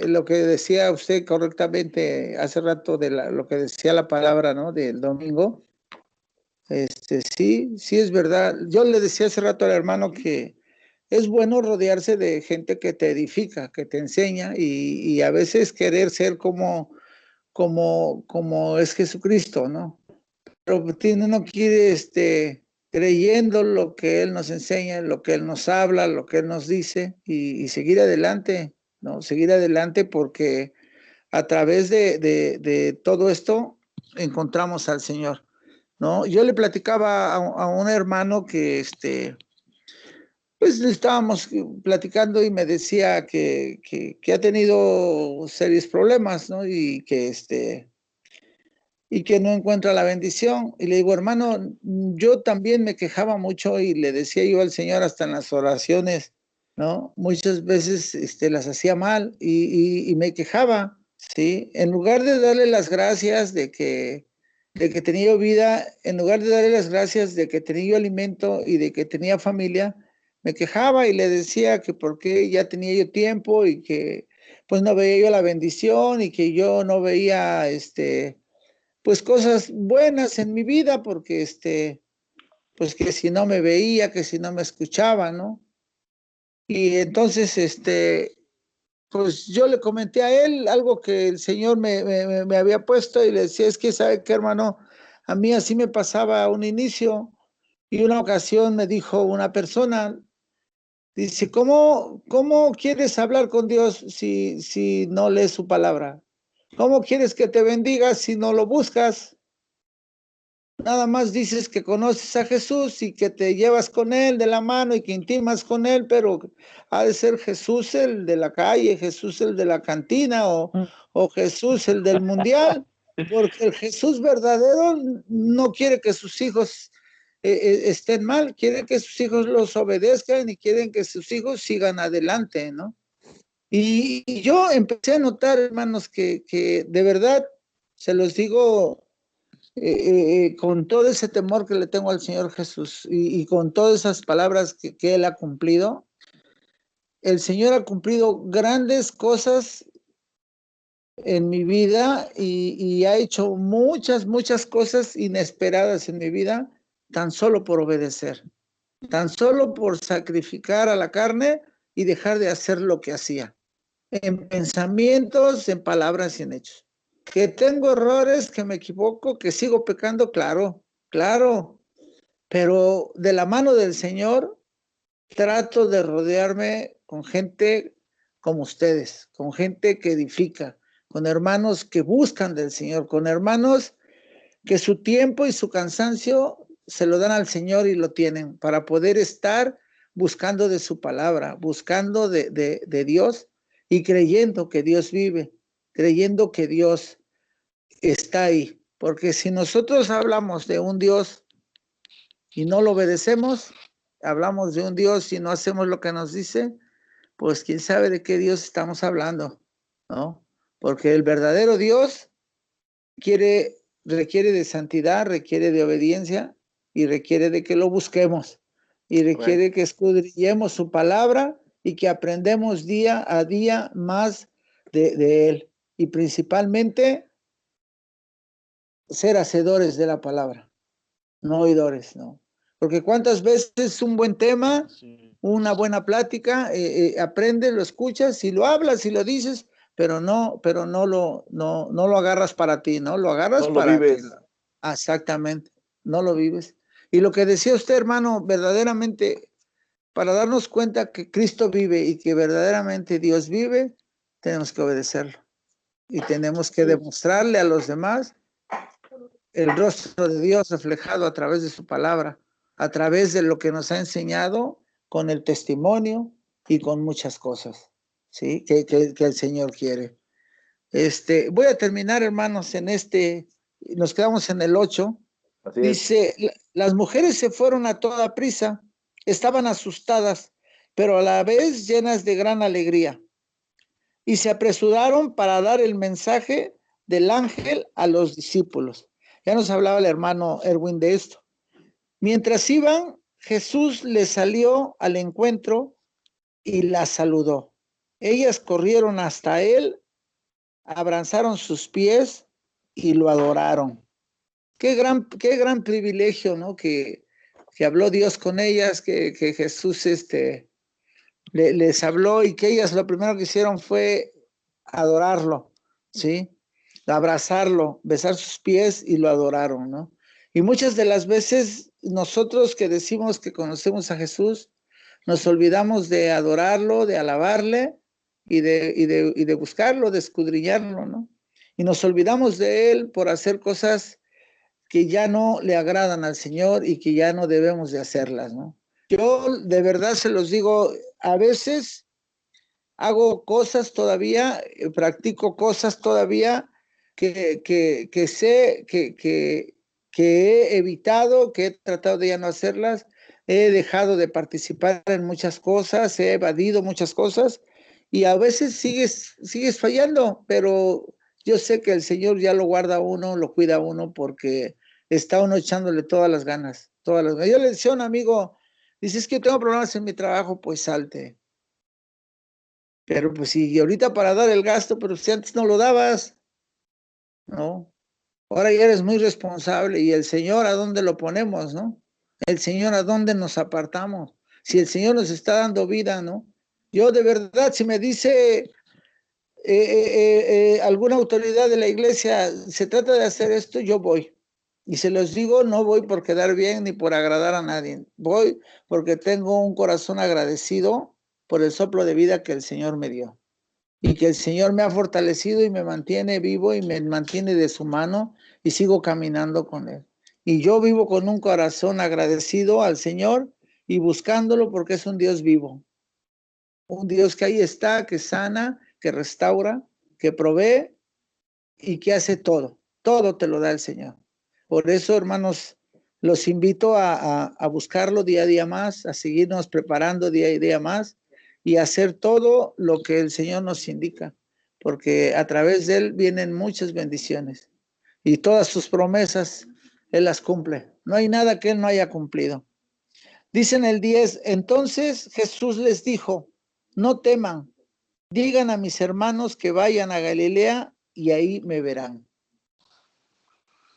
lo que decía usted correctamente hace rato de lo que decía la palabra, ¿no? Del domingo, sí es verdad. Yo le decía hace rato al hermano que es bueno rodearse de gente que te edifica, que te enseña y a veces querer ser como es Jesucristo, ¿no? Pero uno quiere, creyendo lo que Él nos enseña, lo que Él nos habla, lo que Él nos dice y seguir adelante, ¿no? Seguir adelante porque a través de todo esto encontramos al Señor, ¿no? Yo le platicaba a un hermano que, pues estábamos platicando y me decía que ha tenido serios problemas, ¿no? Y que no encuentra la bendición. Y le digo, hermano, yo también me quejaba mucho y le decía yo al Señor hasta en las oraciones, ¿no? Muchas veces las hacía mal y me quejaba, ¿sí? En lugar de darle las gracias de que tenía yo vida, en lugar de darle las gracias de que tenía yo alimento y de que tenía familia, me quejaba y le decía que porque ya tenía yo tiempo y que pues no veía yo la bendición y que yo no veía pues cosas buenas en mi vida, porque pues que si no me veía, que si no me escuchaba, ¿no? Y entonces, pues yo le comenté a él algo que el Señor me había puesto y le decía, es que, ¿sabe qué, hermano? A mí así me pasaba a un inicio y una ocasión me dijo una persona, dice, ¿cómo quieres hablar con Dios si no lees su palabra? ¿Cómo quieres que te bendiga si no lo buscas? Nada más dices que conoces a Jesús y que te llevas con Él de la mano y que intimas con Él, pero ha de ser Jesús el de la calle, Jesús el de la cantina o Jesús el del mundial, porque el Jesús verdadero no quiere que sus hijos estén mal, quiere que sus hijos los obedezcan y quieren que sus hijos sigan adelante, ¿no? Y yo empecé a notar, hermanos, que de verdad, se los digo con todo ese temor que le tengo al Señor Jesús y con todas esas palabras que Él ha cumplido, el Señor ha cumplido grandes cosas en mi vida y ha hecho muchas cosas inesperadas en mi vida, tan solo por obedecer, tan solo por sacrificar a la carne y dejar de hacer lo que hacía, en pensamientos, en palabras y en hechos. Que tengo errores, que me equivoco, que sigo pecando, claro, claro, pero de la mano del Señor trato de rodearme con gente como ustedes, con gente que edifica, con hermanos que buscan del Señor, con hermanos que su tiempo y su cansancio se lo dan al Señor y lo tienen para poder estar buscando de su palabra, buscando de Dios y creyendo que Dios vive, creyendo que Dios está ahí. Porque si nosotros hablamos de un Dios y no lo obedecemos, hablamos de un Dios y no hacemos lo que nos dice, pues quién sabe de qué Dios estamos hablando, ¿no? Porque el verdadero Dios requiere de santidad, requiere de obediencia y requiere de que lo busquemos y requiere que escudriñemos su palabra y que aprendemos día a día más de él y principalmente ser hacedores de la palabra, no oidores, ¿no? Porque cuántas veces un buen tema, una buena plática, aprendes, lo escuchas y lo hablas y lo dices, pero no lo agarras para ti, ¿no? Lo agarras No lo para que... vives. Exactamente, no lo vives. Y lo que decía usted, hermano, verdaderamente, para darnos cuenta que Cristo vive y que verdaderamente Dios vive, tenemos que obedecerlo. Y tenemos que demostrarle a los demás el rostro de Dios reflejado a través de su palabra, a través de lo que nos ha enseñado con el testimonio y con muchas cosas, ¿sí? Que el Señor quiere. Voy a terminar, hermanos, nos quedamos en el 8. Así es. Dice, las mujeres se fueron a toda prisa, estaban asustadas, pero a la vez llenas de gran alegría, y se apresuraron para dar el mensaje del ángel a los discípulos. Ya nos hablaba el hermano Erwin de esto. Mientras iban, Jesús les salió al encuentro y las saludó. Ellas corrieron hasta él, abrazaron sus pies y lo adoraron. Qué gran privilegio, ¿no? Que habló Dios con ellas, que Jesús les habló y que ellas lo primero que hicieron fue adorarlo, ¿sí? Abrazarlo, besar sus pies y lo adoraron, ¿no? Y muchas de las veces nosotros que decimos que conocemos a Jesús, nos olvidamos de adorarlo, de alabarle y de buscarlo, de escudriñarlo, ¿no? Y nos olvidamos de él por hacer cosas que ya no le agradan al Señor y que ya no debemos de hacerlas, ¿no? Yo de verdad se los digo, a veces hago cosas todavía, practico cosas todavía que sé que he evitado, que he tratado de ya no hacerlas, he dejado de participar en muchas cosas, he evadido muchas cosas y a veces sigues fallando, pero yo sé que el Señor ya lo guarda a uno, lo cuida a uno porque está uno echándole todas las ganas, todas las ganas. Yo le decía a un amigo, dice, es que tengo problemas en mi trabajo, pues salte. Pero pues si ahorita para dar el gasto, pero si antes no lo dabas, ¿no? Ahora ya eres muy responsable y el Señor, ¿a dónde lo ponemos, no? El Señor, ¿a dónde nos apartamos? Si el Señor nos está dando vida, ¿no? Yo de verdad, si me dice alguna autoridad de la iglesia, se trata de hacer esto, yo voy. Y se los digo, no voy por quedar bien ni por agradar a nadie. Voy porque tengo un corazón agradecido por el soplo de vida que el Señor me dio. Y que el Señor me ha fortalecido y me mantiene vivo y me mantiene de su mano y sigo caminando con Él. Y yo vivo con un corazón agradecido al Señor y buscándolo porque es un Dios vivo. Un Dios que ahí está, que sana, que restaura, que provee y que hace todo. Todo te lo da el Señor. Por eso, hermanos, los invito a buscarlo día a día más, a seguirnos preparando día a día más y hacer todo lo que el Señor nos indica, porque a través de Él vienen muchas bendiciones y todas sus promesas Él las cumple. No hay nada que Él no haya cumplido. Dice en el 10, entonces Jesús les dijo, no teman, digan a mis hermanos que vayan a Galilea y ahí me verán.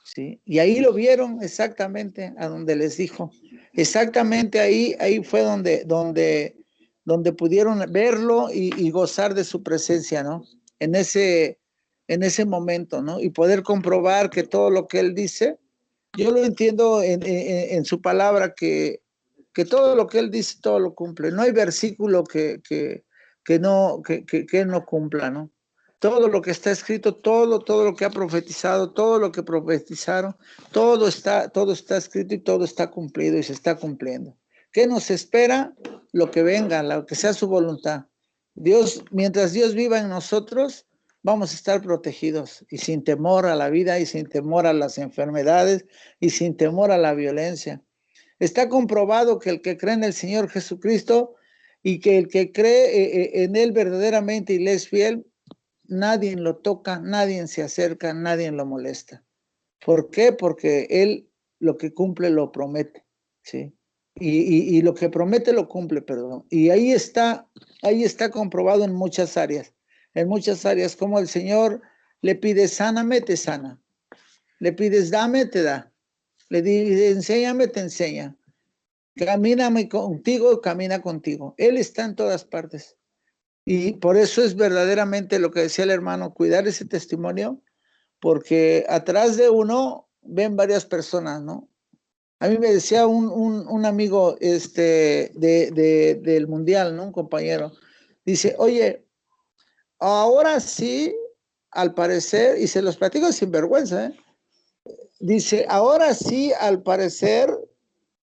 ¿Sí? Y ahí lo vieron exactamente a donde les dijo. Exactamente ahí fue donde pudieron verlo y gozar de su presencia, ¿no? En ese momento, ¿no? Y poder comprobar que todo lo que él dice, yo lo entiendo en su palabra, que todo lo que él dice, todo lo cumple. No hay versículo que él no cumpla, ¿no? Todo lo que está escrito, todo lo que ha profetizado, todo lo que profetizaron, todo está escrito y todo está cumplido y se está cumpliendo. ¿Qué nos espera? Lo que venga, lo que sea su voluntad. Dios, mientras Dios viva en nosotros, vamos a estar protegidos y sin temor a la vida y sin temor a las enfermedades y sin temor a la violencia. Está comprobado que el que cree en el Señor Jesucristo y que el que cree en Él verdaderamente y le es fiel, nadie lo toca, nadie se acerca, nadie lo molesta. ¿Por qué? Porque Él lo que cumple lo promete, ¿sí? Y lo que promete lo cumple, perdón. Y ahí está comprobado en muchas áreas, como el Señor le pide, sáname, te sana. Le pides, dame, te da. Le dice, enséñame, te enseña. Camíname contigo, camina contigo. Él está en todas partes. Y por eso es verdaderamente lo que decía el hermano, cuidar ese testimonio, porque atrás de uno ven varias personas, ¿no? A mí me decía un amigo del Mundial, ¿no? Un compañero. Dice, oye, ahora sí, al parecer, y se los platico sin vergüenza, ¿eh? Dice, ahora sí, al parecer,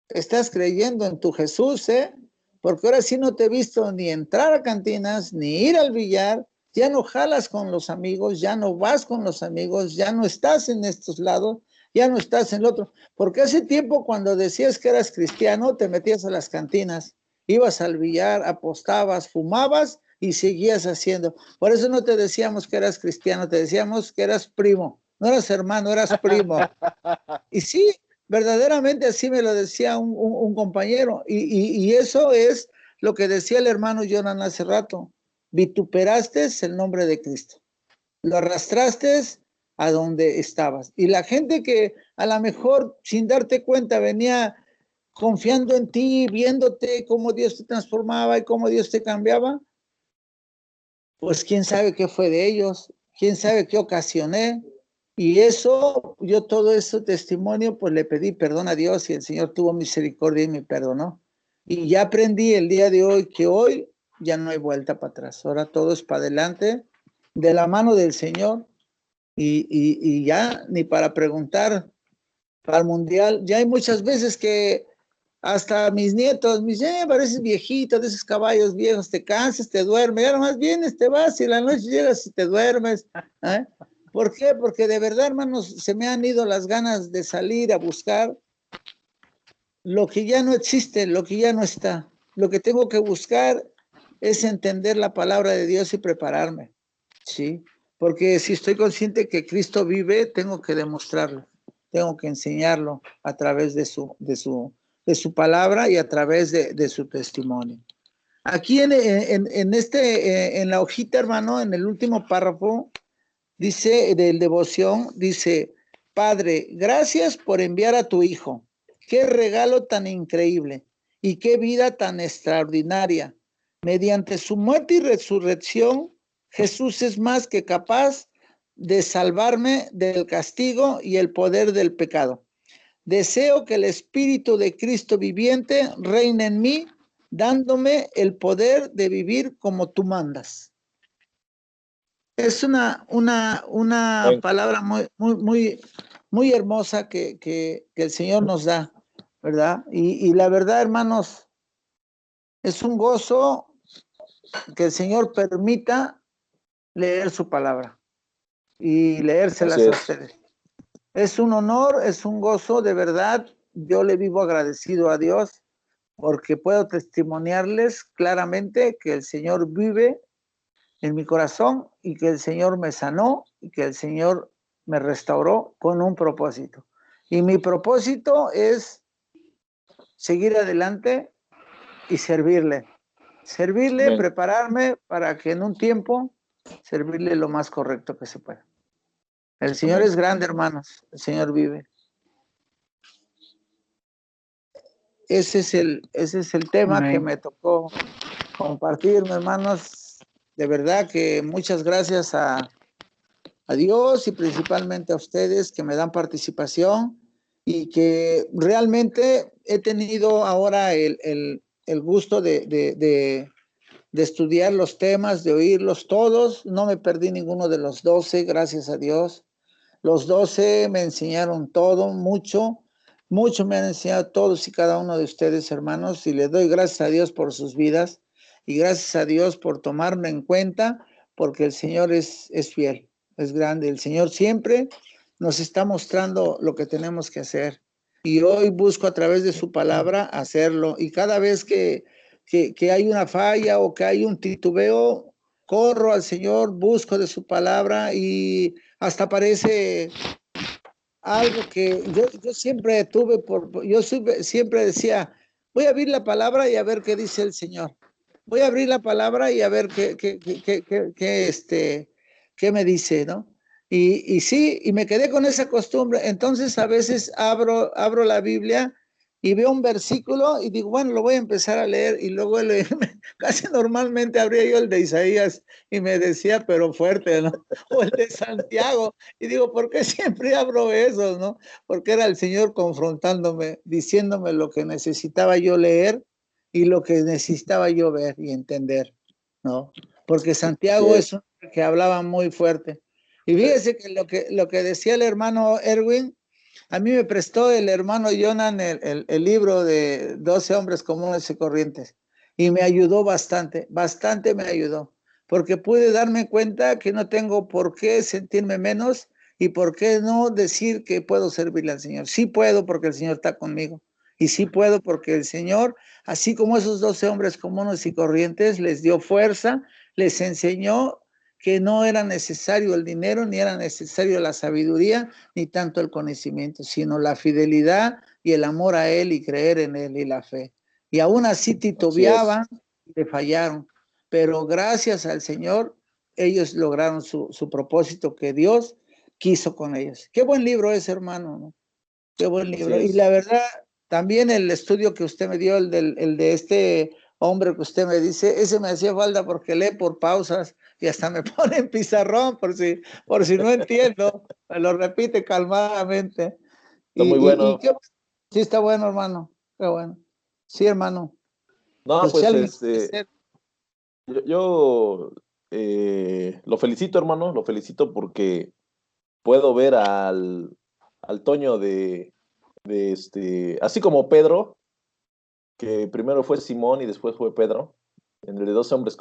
estás creyendo en tu Jesús, ¿eh? Porque ahora sí no te he visto ni entrar a cantinas, ni ir al billar, ya no jalas con los amigos, ya no vas con los amigos, ya no estás en estos lados, ya no estás en el otro. Porque hace tiempo cuando decías que eras cristiano, te metías a las cantinas, ibas al billar, apostabas, fumabas y seguías haciendo. Por eso no te decíamos que eras cristiano, te decíamos que eras primo. No eras hermano, eras primo. Y sí, verdaderamente así me lo decía un compañero. Y eso es lo que decía el hermano Jonan hace rato. Vituperaste el nombre de Cristo. Lo arrastraste a donde estabas. Y la gente que a lo mejor sin darte cuenta venía confiando en ti, viéndote cómo Dios te transformaba y cómo Dios te cambiaba, pues quién sabe qué fue de ellos, quién sabe qué ocasioné. Y eso, yo todo ese testimonio, pues le pedí perdón a Dios y el Señor tuvo misericordia y me perdonó. Y ya aprendí el día de hoy que hoy ya no hay vuelta para atrás. Ahora todo es para adelante, de la mano del Señor. Y ya ni para preguntar para el Mundial. Ya hay muchas veces que hasta mis nietos me dicen, pareces viejito, de esos caballos viejos, te cansas, te duermes, ya nomás vienes, te vas y en la noche llegas y te duermes. ¿Eh? ¿Por qué? Porque de verdad, hermanos, se me han ido las ganas de salir a buscar lo que ya no existe, lo que ya no está. Lo que tengo que buscar es entender la palabra de Dios y prepararme, ¿sí? Porque si estoy consciente que Cristo vive, tengo que demostrarlo, tengo que enseñarlo a través de su palabra y a través de su testimonio. Aquí en la hojita, hermano, en el último párrafo, dice del devoción, dice, Padre, gracias por enviar a tu Hijo. Qué regalo tan increíble y qué vida tan extraordinaria. Mediante su muerte y resurrección, Jesús es más que capaz de salvarme del castigo y el poder del pecado. Deseo que el Espíritu de Cristo viviente reine en mí, dándome el poder de vivir como tú mandas. Es una palabra muy hermosa que el Señor nos da, ¿verdad? Y la verdad, hermanos, es un gozo que el Señor permita leer su palabra y leérselas a ustedes. Es un honor, es un gozo, de verdad. Yo le vivo agradecido a Dios porque puedo testimoniarles claramente que el Señor vive en mi corazón y que el Señor me sanó y que el Señor me restauró con un propósito. Y mi propósito es seguir adelante y servirle. Servirle, Amén. prepararme para que en un tiempo servirle lo más correcto que se pueda. El Señor Amén. es grande, hermanos. El Señor vive. Ese es el tema que Amén. me tocó compartir, hermanos. De verdad que muchas gracias a Dios y principalmente a ustedes que me dan participación y que realmente he tenido ahora el gusto de estudiar los temas, de oírlos todos. No me perdí ninguno de los 12, gracias a Dios. Los 12 me enseñaron todo, mucho, mucho me han enseñado todos y cada uno de ustedes, hermanos, y les doy gracias a Dios por sus vidas y gracias a Dios por tomarme en cuenta, porque el Señor es fiel, es grande. El Señor siempre nos está mostrando lo que tenemos que hacer. Y hoy busco a través de su palabra hacerlo. Y cada vez que hay una falla o que hay un titubeo, corro al Señor, busco de su palabra y hasta parece algo que yo siempre tuve, yo siempre decía, voy a abrir la palabra y a ver qué dice el Señor. Voy a abrir la palabra y a ver qué me dice, ¿no? Y sí, y me quedé con esa costumbre. Entonces a veces abro la Biblia y veo un versículo y digo, bueno, lo voy a empezar a leer y luego casi normalmente abría yo el de Isaías y me decía, pero fuerte, ¿no? O el de Santiago. Y digo, ¿por qué siempre abro eso, no? Porque era el Señor confrontándome, diciéndome lo que necesitaba yo leer y lo que necesitaba yo ver y entender, ¿no? Porque Santiago es un que hablaba muy fuerte. Y fíjese que lo que decía el hermano Erwin, a mí me prestó el hermano Jonan el libro de 12 hombres comunes y corrientes y me ayudó bastante, bastante me ayudó, porque pude darme cuenta que no tengo por qué sentirme menos y por qué no decir que puedo servirle al Señor. Sí puedo porque el Señor está conmigo y sí puedo porque el Señor, así como esos 12 hombres comunes y corrientes, les dio fuerza, les enseñó que no era necesario el dinero, ni era necesario la sabiduría, ni tanto el conocimiento, sino la fidelidad y el amor a Él y creer en Él y la fe. Y aún así titubeaban, le fallaron, pero gracias al Señor, ellos lograron su propósito que Dios quiso con ellos. Qué buen libro es, hermano, ¿no? Qué buen libro. Y la verdad, también el estudio que usted me dio, el de este hombre que usted me dice, ese me hacía falta porque lee por pausas y hasta me pone en pizarrón por si no entiendo, me lo repite calmadamente. Está muy bueno. Sí, está bueno, hermano, qué bueno. Sí, hermano. No, Pues si pues alguien quiere ser, yo lo felicito, hermano, lo felicito porque puedo ver al Toño así como Pedro, que primero fue Simón y después fue Pedro, en el de 12 hombres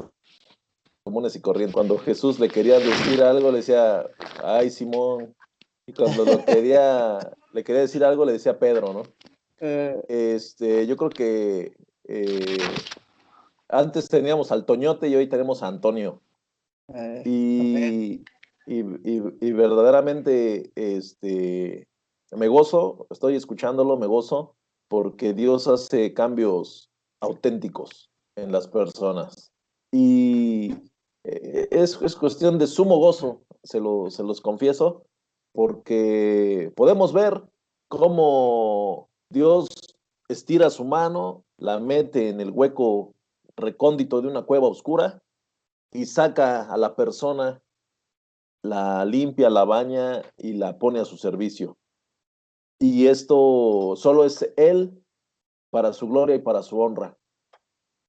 comunes y corrientes. Cuando Jesús le quería decir algo, le decía, ay, Simón. Y cuando le quería decir algo, le decía Pedro, ¿no? Yo creo que antes teníamos al Toñote y hoy tenemos a Antonio. Y, y verdaderamente me gozo, estoy escuchándolo, me gozo, porque Dios hace cambios auténticos en las personas. Y es cuestión de sumo gozo, se los confieso, porque podemos ver cómo Dios estira su mano, la mete en el hueco recóndito de una cueva oscura y saca a la persona, la limpia, la baña y la pone a su servicio. Y esto solo es Él para su gloria y para su honra.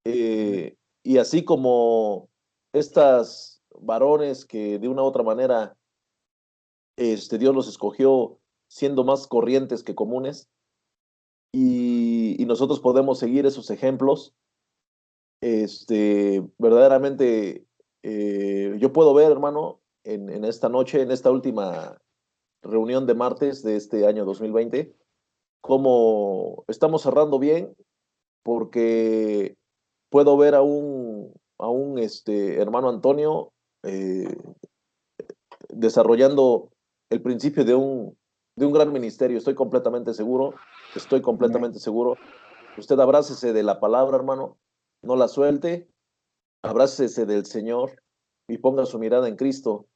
Y así como estas varones que de una u otra manera Dios los escogió siendo más corrientes que comunes, y nosotros podemos seguir esos ejemplos, verdaderamente yo puedo ver, hermano, en esta noche, en esta última reunión de martes de este año 2020, cómo estamos cerrando bien, porque puedo ver a un hermano Antonio desarrollando el principio de un gran ministerio. Estoy completamente seguro. Usted abrácese de la palabra, hermano, no la suelte, abrácese del Señor y ponga su mirada en Cristo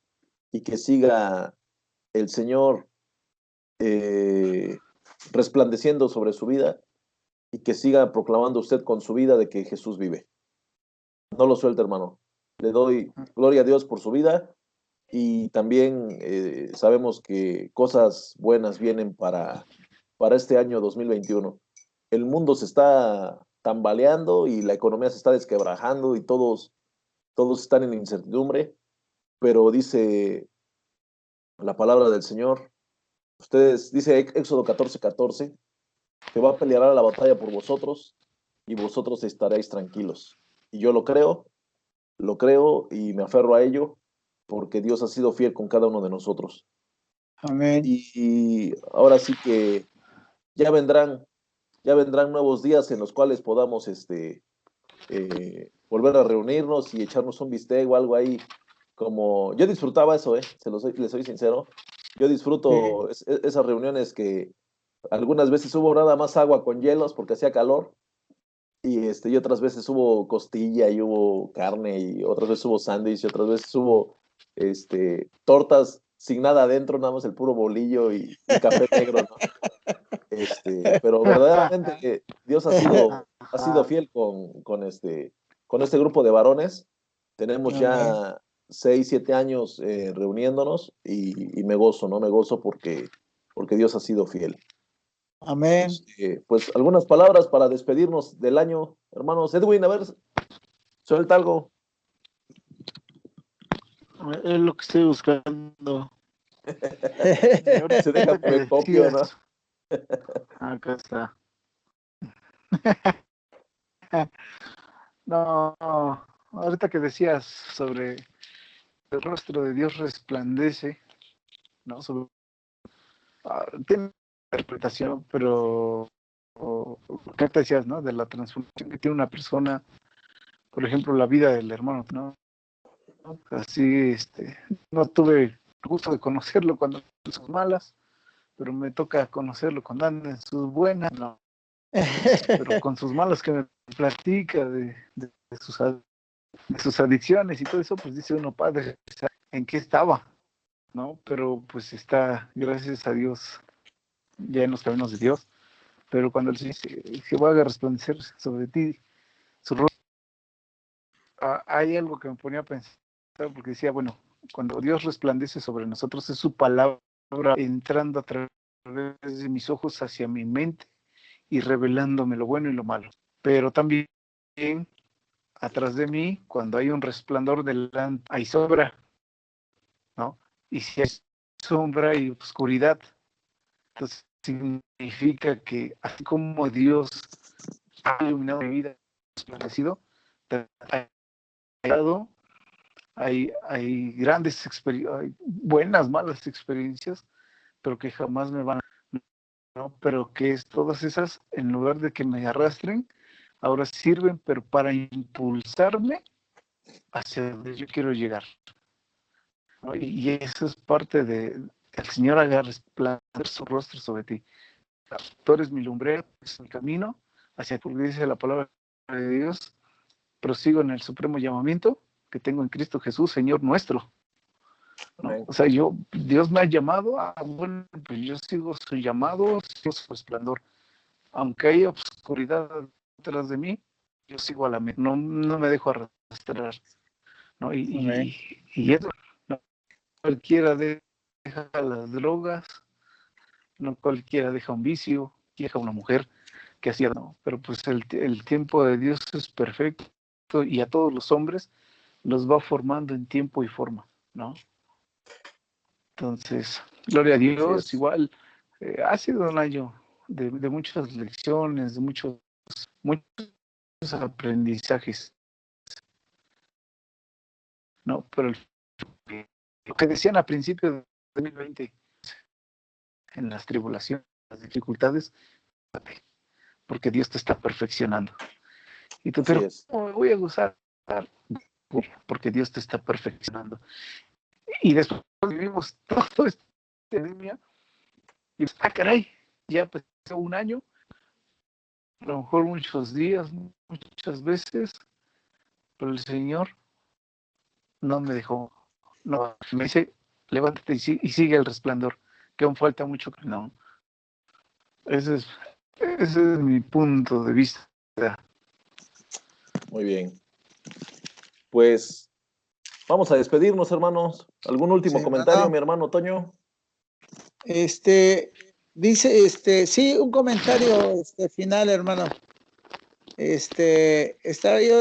y que siga el Señor eh, resplandeciendo sobre su vida y que siga proclamando usted con su vida de que Jesús vive. No lo suelte, hermano. Le doy gloria a Dios por su vida y también sabemos que cosas buenas vienen para este año 2021. El mundo se está tambaleando y la economía se está desquebrajando y todos están en incertidumbre, pero dice la palabra del Señor, dice Éxodo 14:14, Jehová peleará la batalla por vosotros y vosotros estaréis tranquilos. Y yo lo creo y me aferro a ello porque Dios ha sido fiel con cada uno de nosotros. Amén. Y ahora sí que ya vendrán nuevos días en los cuales podamos volver a reunirnos y echarnos un bistec o algo ahí. Como yo disfrutaba eso, les soy sincero. Yo disfruto esas reuniones que algunas veces hubo nada más agua con hielos porque hacía calor y otras veces hubo costilla y hubo carne y otras veces hubo sándwich y otras veces hubo tortas sin nada adentro, nada más el puro bolillo y café negro, ¿no? Pero verdaderamente Dios ha sido fiel con este grupo de varones. Tenemos ya 6, 7 años reuniéndonos y me gozo, ¿no? Me gozo porque Dios ha sido fiel. Amén. Pues algunas palabras para despedirnos del año, hermanos. Edwin, a ver, suelta algo. Es lo que estoy buscando. Se deja que me copio, ¿no? Acá está. No, ahorita que decías sobre el rostro de Dios resplandece, ¿no? Tiene interpretación, pero ¿qué te decías, no? De la transformación que tiene una persona, por ejemplo, la vida del hermano, ¿no? Así, no tuve el gusto de conocerlo cuando en sus malas, pero me toca conocerlo cuando anda en sus buenas, ¿no? Pero con sus malas que me platica de sus adicciones y todo eso, pues dice uno, padre, ¿en qué estaba? ¿No? Pero pues está, gracias a Dios, ya en los caminos de Dios. Pero cuando él dice, Jehová haga resplandecer sobre ti su rostro, hay algo que me ponía a pensar, porque decía, bueno, cuando Dios resplandece sobre nosotros es su palabra entrando a través de mis ojos hacia mi mente y revelándome lo bueno y lo malo. Pero también atrás de mí, cuando hay un resplandor delante, hay sombra, ¿no? Y si hay sombra y oscuridad, entonces significa que así como Dios ha iluminado mi vida, resplandecido, hay grandes experiencias, hay buenas, malas experiencias, pero que jamás me van a, ¿no? Pero que es todas esas, en lugar de que me arrastren, ahora sirven, pero para impulsarme hacia donde yo quiero llegar, ¿no? Y eso es parte de el Señor haga resplandecer su rostro sobre ti. Tú eres mi lumbrera, es mi camino hacia tu, dice la palabra de Dios. Prosigo en el supremo llamamiento que tengo en Cristo Jesús, Señor nuestro, ¿no? O sea, Dios me ha llamado bueno, pues yo sigo su llamado, sigo su resplandor. Aunque haya oscuridad detrás de mí, yo sigo a la meta, no me dejo arrastrar, ¿no? Y eso, no cualquiera deja las drogas, no cualquiera deja un vicio, deja una mujer que hacía, no, pero pues el tiempo de Dios es perfecto y a todos los hombres los va formando en tiempo y forma, ¿no? Entonces, gloria a Dios, igual ha sido un año de muchas lecciones, de muchos aprendizajes, ¿no? Pero lo que decían a principios de 2020, en las tribulaciones, las dificultades, porque Dios te está perfeccionando. Y tú, Así pero es. ¿cómo me voy a gozar? Porque Dios te está perfeccionando. Y después vivimos todo esta epidemia y caray, ya pasó un año, a lo mejor muchos días, muchas veces, pero el Señor no me dejó. No, me dice, levántate y sigue el resplandor, que aún falta mucho. No, ese es mi punto de vista. Muy bien. Pues vamos a despedirnos, hermanos. ¿Algún último Sí, comentario, hermano. mi hermano Toño? Dice, sí, un comentario final, hermano. Estaba yo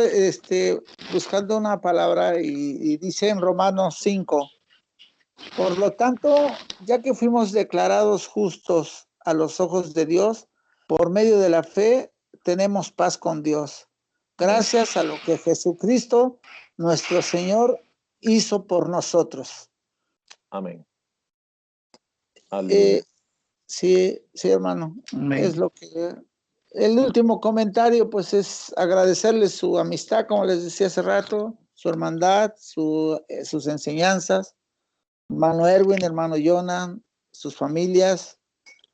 buscando una palabra y dice en Romanos 5, por lo tanto, ya que fuimos declarados justos a los ojos de Dios, por medio de la fe tenemos paz con Dios, gracias a lo que Jesucristo, nuestro Señor, hizo por nosotros. Amén. Aleluya. Sí, hermano, Amén. es lo que... El último comentario, pues, es agradecerles su amistad, como les decía hace rato, su hermandad, sus enseñanzas, hermano Erwin, hermano Jonah, sus familias,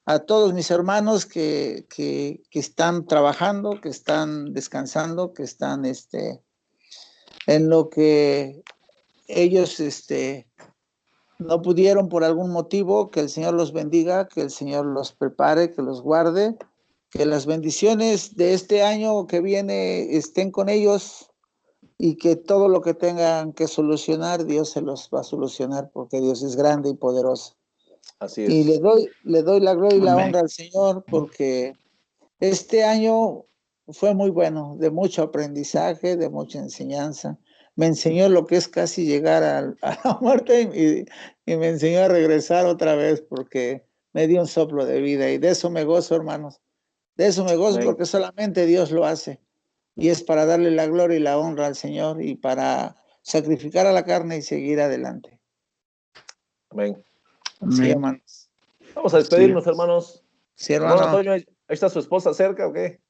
a todos mis hermanos que están trabajando, que están descansando, que están en lo que ellos no pudieron por algún motivo, que el Señor los bendiga, que el Señor los prepare, que los guarde, que las bendiciones de este año que viene estén con ellos y que todo lo que tengan que solucionar, Dios se los va a solucionar porque Dios es grande y poderoso. Así Y es. le doy la gloria y la Amén. honra al Señor porque este año fue muy bueno, de mucho aprendizaje, de mucha enseñanza. Me enseñó lo que es casi llegar a la muerte y me enseñó a regresar otra vez porque me dio un soplo de vida y de eso me gozo, hermanos. De eso me gozo Amén. porque solamente Dios lo hace y es para darle la gloria y la honra al Señor y para sacrificar a la carne y seguir adelante. Amén. Sí, Amén. hermanos. Vamos a despedirnos, hermanos. Sí, Hermano hermano. Toño, ¿ahí está su esposa cerca o qué?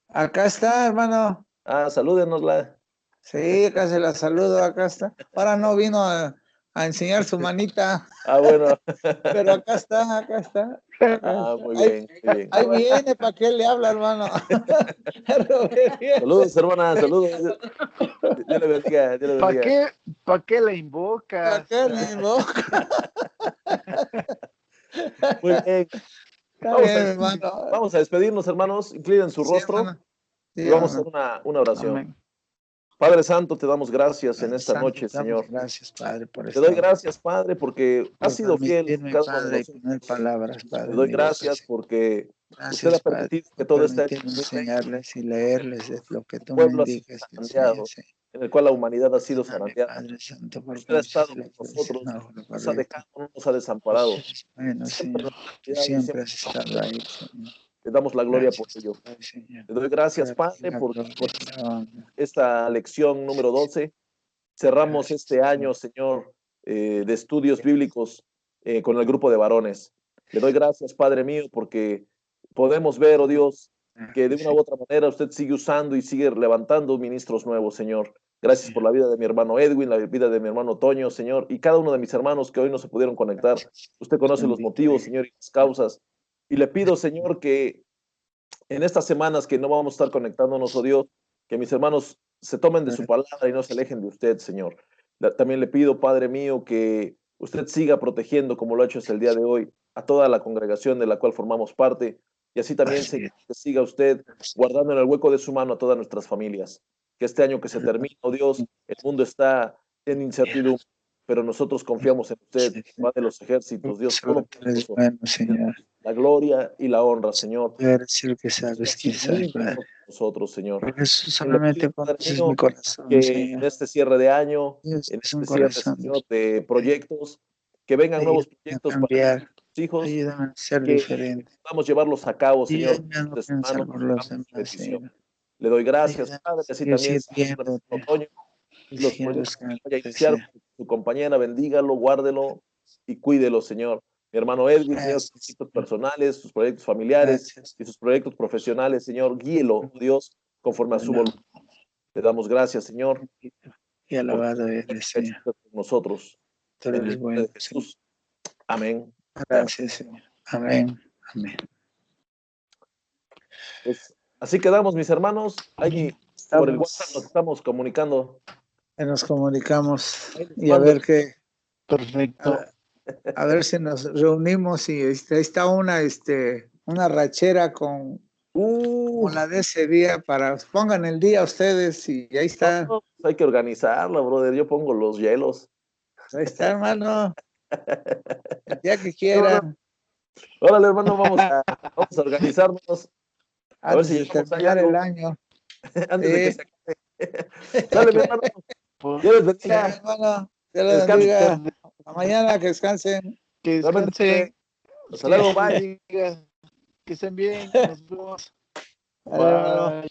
Acá está, hermano. Salúdenosla. Sí, acá se la saludo, acá está. Ahora no vino a enseñar su manita, Bueno. pero acá está, acá está. Muy Ahí, bien, muy bien. ahí viene, ¿para qué le habla, hermano? Saludos, hermana, saludos. Dios le bendiga, Dios le bendiga. ¿Para qué la ¿Para invocas? qué le invoca? Muy bien. Está bien, hermano. Vamos a despedirnos, hermanos. Inclinen su Sí, rostro hermano. Sí, y vamos a hermano. hacer una oración. Amén. Padre Santo, te damos gracias en Padre esta Santo, noche, damos Señor. gracias, Padre, por Te doy esta hora. gracias, Padre, porque has Por sido fiel con permitirme, cada uno de Padre, y nosotros. poner palabras, Te Padre, doy en mi boca. gracias porque usted ha Gracias, Padre, permitido que por todo este año permitirme 2020, enseñarles y leerles de lo que el tú me pueblo ha sido indiques que zarandeado, enseñes. en el cual la humanidad ha sido Perdóname, zarandeada. Padre Santo, por Usted ha estado conceder con la nosotros, no fue lo nos ha correcto. dejado, no nos ha desamparado. Bueno, Siempre Señor, nos ha tú cuidado y siempre siempre has nos ha estado ahí, Señor. te damos la gloria por Gracias, ello. Padre, Señor. Te doy gracias, Gracias, Padre, la por gloria con y la honra. esta lección número 12. Cerramos Gracias, este año, Señor, de estudios bíblicos con el grupo de varones. Le doy gracias, Padre mío, porque podemos ver, oh Dios, que de una u otra manera usted sigue usando y sigue levantando ministros nuevos, Señor. Gracias por la vida de mi hermano Edwin, la vida de mi hermano Toño, Señor, y cada uno de mis hermanos que hoy no se pudieron conectar. Usted conoce los motivos, Señor, y las causas. Y le pido, Señor, que en estas semanas que no vamos a estar conectándonos, oh Dios, que mis hermanos se tomen de su palabra y no se alejen de usted, Señor. También le pido, Padre mío, que usted siga protegiendo, como lo ha hecho hasta el día de hoy, a toda la congregación de la cual formamos parte, y así también, Señor, que siga usted guardando en el hueco de su mano a todas nuestras familias. Que este año que se termina, oh Dios, el mundo está en incertidumbre, pero nosotros confiamos en usted, Padre de los ejércitos, Dios Todopoderoso. Bueno, Señor. La gloria y la honra, Señor. Tú eres el que sabes quién soy, Padre. Nosotros, Señor. Porque eso Le solamente pido, Padre conoces mío, mi corazón, que en Señor. este cierre de año, Dios en es un este cierre, corazón. Señor, de proyectos, que vengan nuevos Ayúdame a proyectos para cambiar. nuestros hijos, Ayúdame a ser que diferente. podamos llevarlos a cabo, Señor, Ayúdame a no de su pensar mano, por los su demás, bendición. Señor. Le doy gracias, Ayúdame Padre, a así seguir también, Señor, con el sirviéndote otoño, y los seguir proyectos que vaya a buscándote, iniciar Señor. con su compañera, bendígalo, guárdelo y cuídelo, Señor. mi hermano Edwin, Señor, sus proyectos personales, sus proyectos familiares y sus proyectos profesionales, Señor, guíelo, Dios, conforme a su voluntad. Le damos gracias, Señor. Y alabado eres, Señor. Nosotros. Tú En eres el bueno, nombre de Jesús. Amén. Gracias, Señor. Amén. Amén. Pues así quedamos, mis hermanos. Ahí por el WhatsApp nos estamos comunicando. Nos comunicamos y a mando. ver qué. Perfecto. A ver si nos reunimos y ahí está una rachera con la de ese día para pongan el día ustedes y ahí está. No, pues hay que organizarla, brother. Yo pongo los hielos. Ahí está, hermano. El día que quieran. Órale, hermano, vamos a organizarnos. A ver si Antes de llegamos terminar algo. el año. Antes de que se acabe. Dale, mi hermano. Dios les bendiga. Hermano, Dios les bendiga. Hasta mañana, que descansen. Que descansen. Hasta luego, bye. Que estén bien. Nos vemos. Bye.